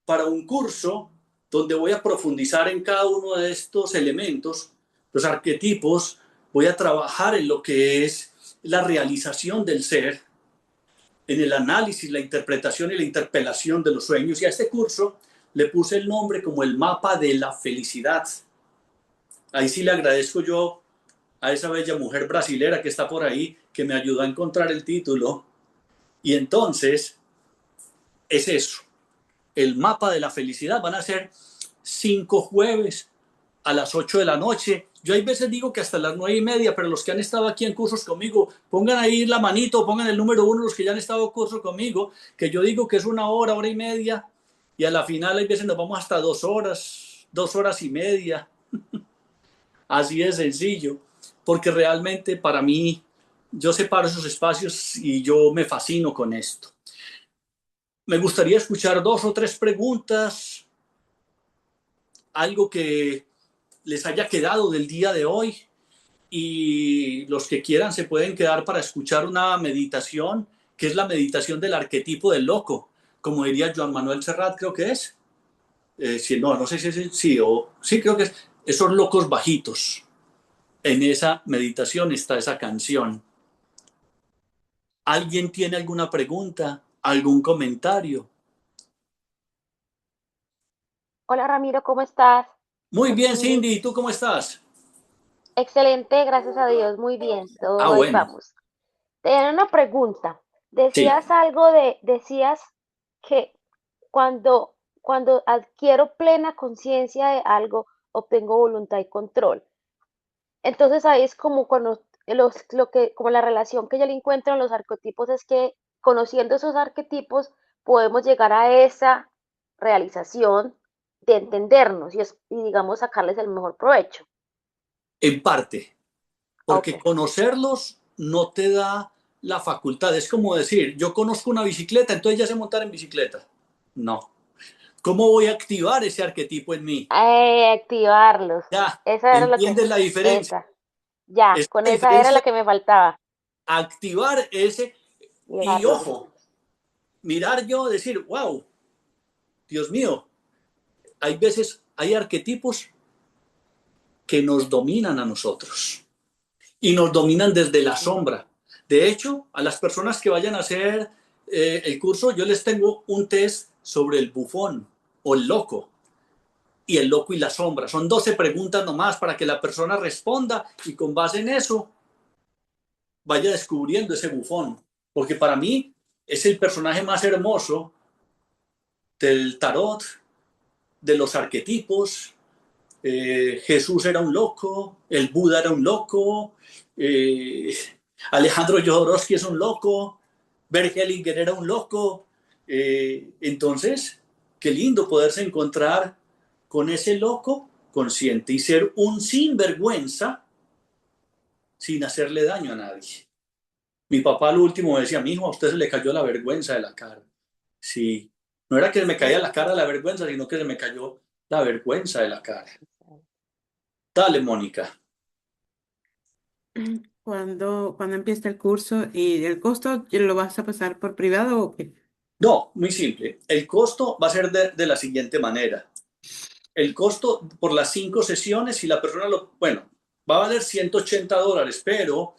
Speaker 2: para un curso donde voy a profundizar en cada uno de estos elementos, los arquetipos, voy a trabajar en lo que es la realización del ser, en el análisis, la interpretación y la interpelación de los sueños. Y a este curso le puse el nombre como el mapa de la felicidad. Ahí sí le agradezco yo a esa bella mujer brasilera que está por ahí, que me ayudó a encontrar el título. Y entonces, es eso. El mapa de la felicidad. Van a ser 5 jueves a las 8 de la noche. Yo hay veces digo que hasta las 9:30, pero los que han estado aquí en cursos conmigo, pongan ahí la manito, pongan el número 1 los que ya han estado en curso conmigo, que yo digo que es 1 hora, 1:30, y a la final hay veces nos vamos hasta 2 horas, 2 horas y media. Así de sencillo, porque realmente para mí, yo separo esos espacios y yo me fascino con esto. Me gustaría escuchar 2 o 3 preguntas, algo que les haya quedado del día de hoy, y los que quieran se pueden quedar para escuchar una meditación, que es la meditación del arquetipo del loco, como diría Joan Manuel Serrat, creo que es. No sé si es, sí, creo que es esos locos bajitos. En esa meditación está esa canción. ¿Alguien tiene alguna pregunta, algún comentario?
Speaker 10: Hola Ramiro, ¿cómo estás?
Speaker 2: Muy
Speaker 10: Es
Speaker 2: bien,
Speaker 10: Cindy.
Speaker 2: Cindy, ¿y tú cómo estás?
Speaker 10: Excelente, gracias a Dios, muy bien,
Speaker 2: Ah,
Speaker 10: todo ahí
Speaker 2: bueno,
Speaker 10: vamos. Tenía una pregunta.
Speaker 2: sí.
Speaker 10: Decías que cuando adquiero plena conciencia de algo, obtengo voluntad y control. Entonces ahí es como cuando como la relación que yo le encuentro en los arquetipos es que conociendo esos arquetipos podemos llegar a esa realización de entendernos y digamos sacarles el mejor provecho.
Speaker 2: En parte,
Speaker 10: Ok.
Speaker 2: porque conocerlos no te da la facultad. Es como decir, yo conozco una bicicleta, entonces ya sé montar en bicicleta. No. ¿Cómo voy a activar ese arquetipo en mí?
Speaker 10: Activarlos.
Speaker 2: Ya,
Speaker 10: Esa era lo que,
Speaker 2: ¿entiendes la diferencia?
Speaker 10: esa, ya,
Speaker 2: Es
Speaker 10: con
Speaker 2: la
Speaker 10: esa era
Speaker 2: diferencia,
Speaker 10: la que me faltaba.
Speaker 2: activar ese, y
Speaker 10: Llevarlos.
Speaker 2: ojo, mirar yo, decir, wow, Dios mío, hay veces, hay arquetipos que nos dominan a nosotros y nos dominan desde la sombra. De hecho, a las personas que vayan a hacer el curso, yo les tengo un test sobre el bufón o el loco y el loco y la sombra. Son 12 preguntas nomás para que la persona responda y con base en eso vaya descubriendo ese bufón. Porque para mí es el personaje más hermoso del tarot, de los arquetipos. Jesús era un loco, el Buda era un loco, eh, Alejandro Jodorowsky es un loco, Bert Hellinger era un loco. Entonces, qué lindo poderse encontrar con ese loco consciente y ser un sinvergüenza sin hacerle daño a nadie. Mi papá lo último decía, mi hijo, a usted se le cayó la vergüenza de la cara. Sí, no era que se me caía la cara de la vergüenza, sino que se me cayó la vergüenza de la cara. Dale, Mónica.
Speaker 11: Cuando empieza el curso y el costo, ¿lo vas a pasar por privado o qué?
Speaker 2: No, muy simple. El costo va a ser de la siguiente manera. El costo por las 5 sesiones, si la persona bueno, va a valer $180, pero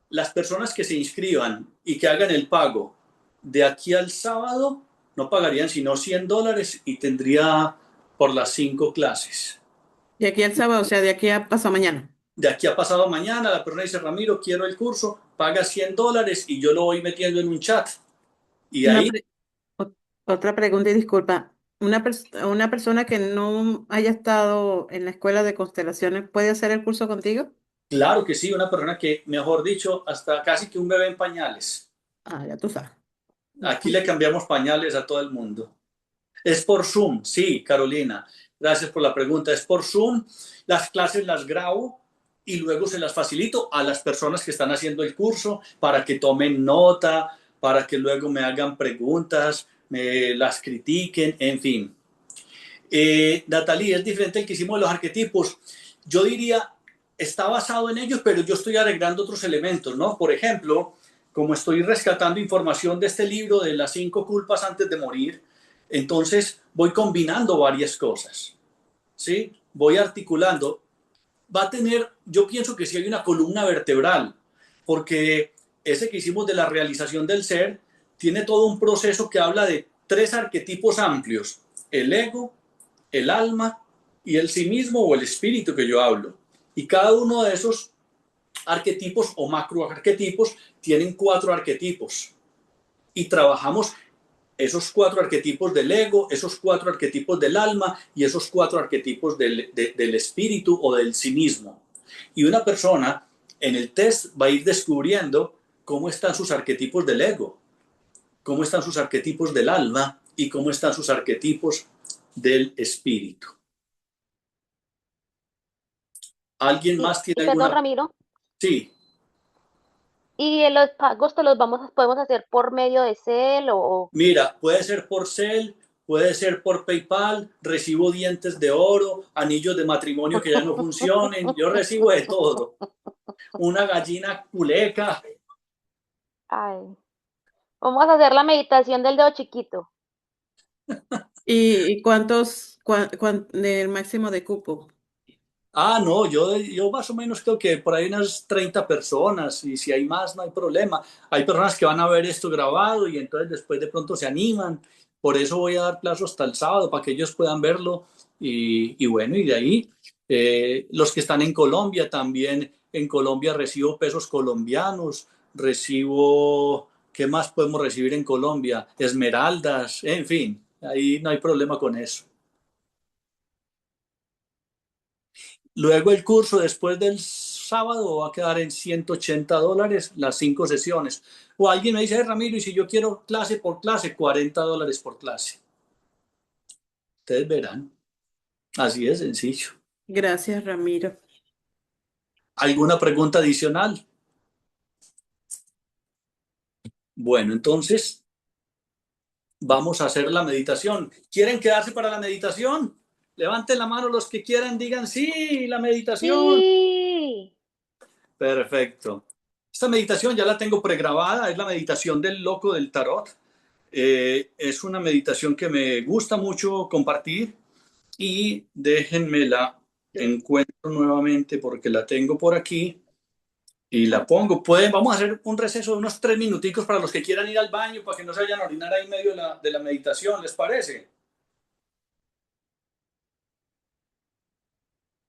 Speaker 2: las personas que se inscriban y que hagan el pago de aquí al sábado no pagarían sino $100 y tendría por las 5 clases.
Speaker 11: De aquí al sábado, o sea, de aquí a pasado mañana.
Speaker 2: De aquí a pasado mañana, la persona dice, Ramiro, quiero el curso, paga $100 y yo lo voy metiendo en un chat. Y
Speaker 11: Una
Speaker 2: ahí,
Speaker 11: pre- Otra pregunta y disculpa. Una persona que no haya estado en la escuela de constelaciones puede hacer el curso contigo?
Speaker 2: claro que sí, una persona que, mejor dicho, hasta casi que un bebé en pañales.
Speaker 11: Ah, ya tú sabes.
Speaker 2: Aquí le cambiamos pañales a todo el mundo. Es por Zoom, sí, Carolina. Gracias por la pregunta. Es por Zoom. Las clases las grabo y luego se las facilito a las personas que están haciendo el curso para que tomen nota, para que luego me hagan preguntas, me las critiquen, en fin. Natalie, es diferente el que hicimos de los arquetipos. Yo diría, está basado en ellos, pero yo estoy agregando otros elementos, ¿no? Por ejemplo, como estoy rescatando información de este libro de las 5 culpas antes de morir, entonces voy combinando varias cosas, ¿sí? Voy articulando. Va a tener, yo pienso que sí hay una columna vertebral, porque ese que hicimos de la realización del ser tiene todo un proceso que habla de 3 arquetipos amplios: el ego, el alma y el sí mismo o el espíritu que yo hablo. Y cada uno de esos arquetipos o macroarquetipos tienen 4 arquetipos. Y trabajamos esos 4 arquetipos del ego, esos 4 arquetipos del alma y esos 4 arquetipos del espíritu o del sí mismo. Y una persona en el test va a ir descubriendo cómo están sus arquetipos del ego, cómo están sus arquetipos del alma y cómo están sus arquetipos del espíritu. ¿Alguien más tiene
Speaker 10: Y perdón,
Speaker 2: alguna?
Speaker 10: Ramiro,
Speaker 2: Sí,
Speaker 10: ¿y los pagos podemos hacer por medio de Cel o?
Speaker 2: mira, puede ser por Cel, puede ser por PayPal, recibo dientes de oro, anillos de matrimonio que ya no funcionen, yo recibo de todo. Una gallina culeca.
Speaker 10: Ay, vamos a hacer la meditación del dedo chiquito.
Speaker 11: ¿Y cuántos, el máximo de cupo?
Speaker 2: Ah, no, yo más o menos creo que por ahí unas 30 personas y si hay más no hay problema. Hay personas que van a ver esto grabado y entonces después de pronto se animan. Por eso voy a dar plazo hasta el sábado para que ellos puedan verlo y bueno, y de ahí los que están en Colombia también, en Colombia recibo pesos colombianos, recibo, ¿qué más podemos recibir en Colombia? Esmeraldas, en fin, ahí no hay problema con eso. Luego el curso después del sábado va a quedar en $180 las 5 sesiones. O alguien me dice, Ramiro, y si yo quiero clase por clase, $40 por clase. Ustedes verán. Así de sencillo.
Speaker 11: Gracias, Ramiro.
Speaker 2: ¿Alguna pregunta adicional? Bueno, entonces vamos a hacer la meditación. ¿Quieren quedarse para la meditación? Levanten la mano los que quieran, digan sí, la meditación.
Speaker 10: Sí.
Speaker 2: Perfecto. Esta meditación ya la tengo pregrabada, es la meditación del loco del tarot. Es una meditación que me gusta mucho compartir y déjenme la encuentro nuevamente porque la tengo por aquí y la pongo. Vamos a hacer un receso de unos 3 minuticos para los que quieran ir al baño para que no se vayan a orinar ahí en medio de la meditación, ¿les parece?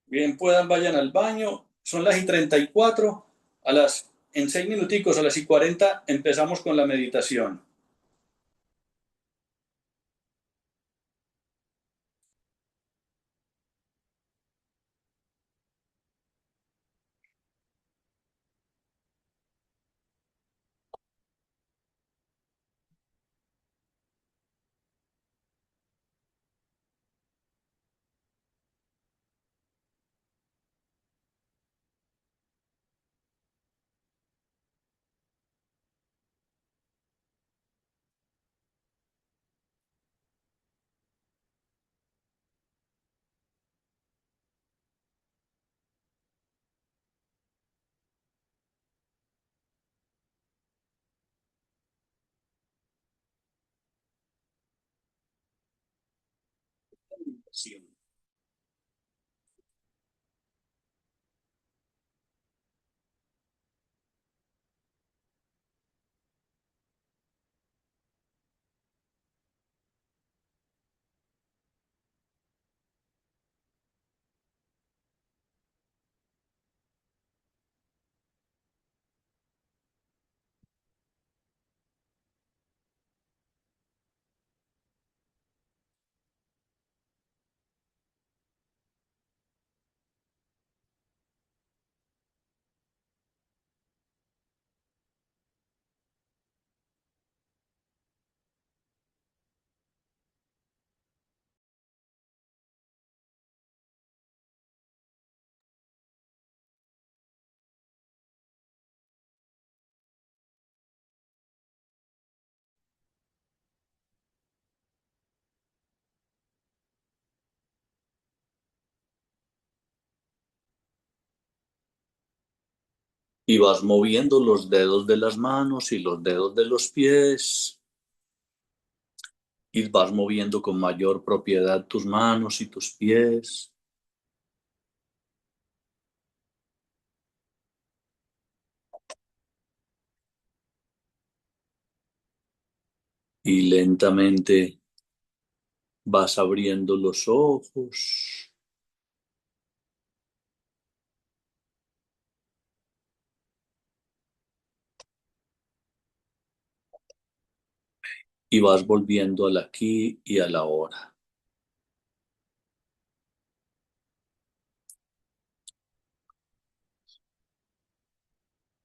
Speaker 2: Bien, puedan, vayan al baño. Son las y 34. En 6 minuticos, a las y 40, empezamos con la meditación. Sí. Y vas moviendo los dedos de las manos y los dedos de los pies. Y vas moviendo con mayor propiedad tus manos y tus pies. Y lentamente vas abriendo los ojos. Y vas volviendo al aquí y a la ahora.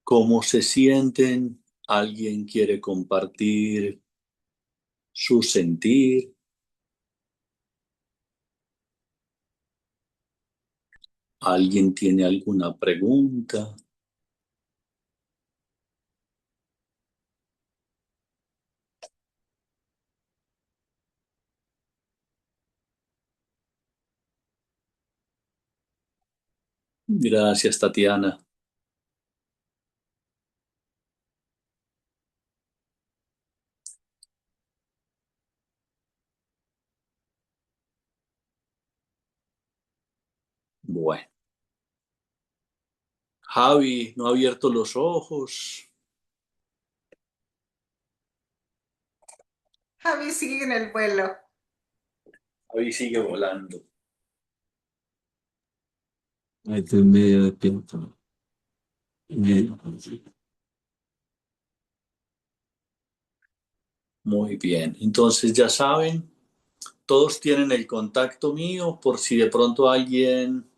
Speaker 2: ¿Cómo se sienten? ¿Alguien quiere compartir su sentir? ¿Alguien tiene alguna pregunta? Gracias, Tatiana. Bueno. Javi no ha abierto los ojos.
Speaker 11: Javi sigue en el vuelo.
Speaker 2: Javi sigue volando.
Speaker 4: Ahí estoy medio despierto. Medio.
Speaker 2: Muy bien. Entonces ya saben, todos tienen el contacto mío por si de pronto alguien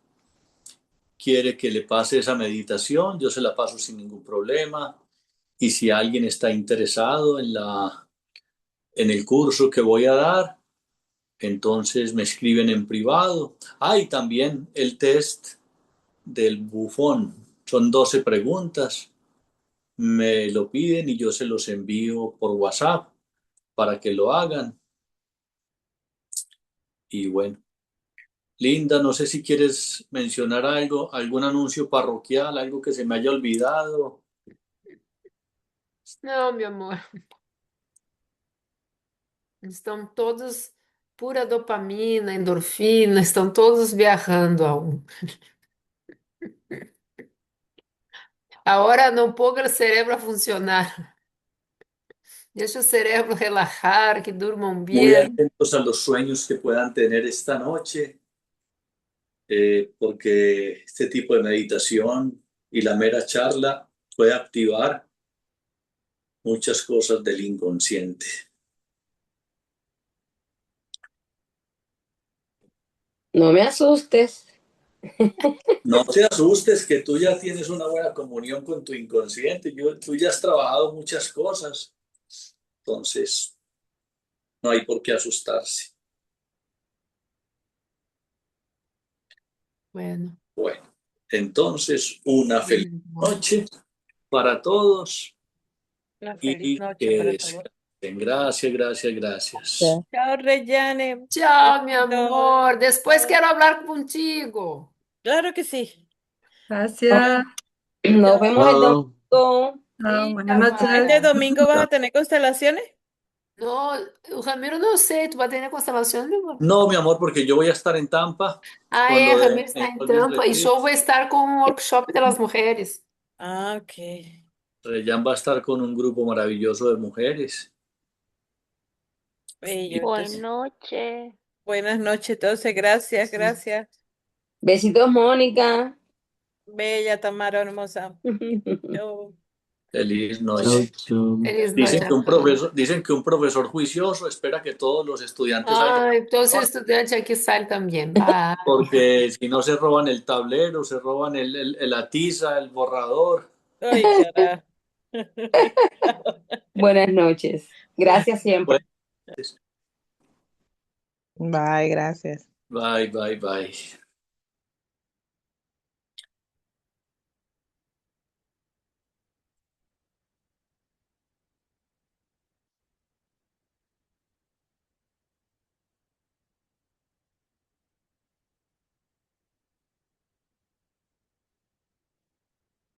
Speaker 2: quiere que le pase esa meditación, yo se la paso sin ningún problema. Y si alguien está interesado en el curso que voy a dar, entonces me escriben en privado. Y también el test del bufón. Son 12 preguntas. Me lo piden y yo se los envío por WhatsApp para que lo hagan. Y bueno, Linda, no sé si quieres mencionar algo, algún anuncio parroquial, algo que se me haya olvidado.
Speaker 7: Não, meu amor. Estão todos pura dopamina, endorfina, estão todos viajando aún. Ahora não ponga o cérebro a funcionar. Deixa o cérebro relajar, que durmam
Speaker 2: Muy
Speaker 7: bien.
Speaker 2: atentos a los sueños que puedan tener esta noche, porque este tipo de meditación y la mera charla puede activar muchas cosas del inconsciente.
Speaker 12: No me asustes.
Speaker 2: No te asustes, que tú ya tienes una buena comunión con tu inconsciente. Tú ya has trabajado muchas cosas, entonces no hay por qué asustarse.
Speaker 7: Bueno.
Speaker 2: Bueno, entonces una feliz noche para todos
Speaker 13: Una feliz
Speaker 2: y
Speaker 13: noche
Speaker 2: que
Speaker 13: para
Speaker 2: descansen.
Speaker 13: todos.
Speaker 2: Gracias, gracias, gracias.
Speaker 13: Chao, Reyane.
Speaker 7: Tchau, meu
Speaker 13: Besitos.
Speaker 7: amor. Después quero hablar contigo.
Speaker 13: Claro que sí.
Speaker 1: Gracias.
Speaker 12: Nos vemos el
Speaker 4: Chao.
Speaker 12: domingo.
Speaker 1: Chao,
Speaker 7: Sí,
Speaker 1: buenas noches.
Speaker 13: ¿Este
Speaker 7: Tamara.
Speaker 13: domingo vas a tener constelaciones?
Speaker 7: No, o Ramiro não sei, tu vai ter na constelação, meu amor?
Speaker 2: No, mi amor, porque yo voy a estar en Tampa
Speaker 7: Ah,
Speaker 2: con
Speaker 7: é,
Speaker 2: lo de
Speaker 7: Ramiro está em
Speaker 2: Golden
Speaker 7: Tampa e
Speaker 2: Retreat.
Speaker 7: eu vou estar com um workshop das mulheres.
Speaker 13: Ah, ok.
Speaker 2: Reyan va a estar con un grupo maravilloso de mujeres.
Speaker 13: Bello,
Speaker 10: Buenas
Speaker 13: entonces.
Speaker 10: noches.
Speaker 13: Buenas noches, entonces. Gracias, gracias.
Speaker 12: Besitos, Mónica.
Speaker 13: Bella, Tamara, hermosa. Chao.
Speaker 2: Feliz
Speaker 4: Chao,
Speaker 2: noche.
Speaker 4: chao.
Speaker 7: Feliz noite a todos.
Speaker 2: Dicen que un profesor juicioso espera que todos los estudiantes salgan,
Speaker 7: Ai, todos os estudantes aqui saem também. Bye.
Speaker 2: porque si no se roban el tablero, se roban la tiza, el borrador.
Speaker 13: Ay, carajo.
Speaker 12: Buenas noches. Gracias siempre.
Speaker 2: Pues,
Speaker 6: Bye, gracias.
Speaker 2: bye, bye, bye.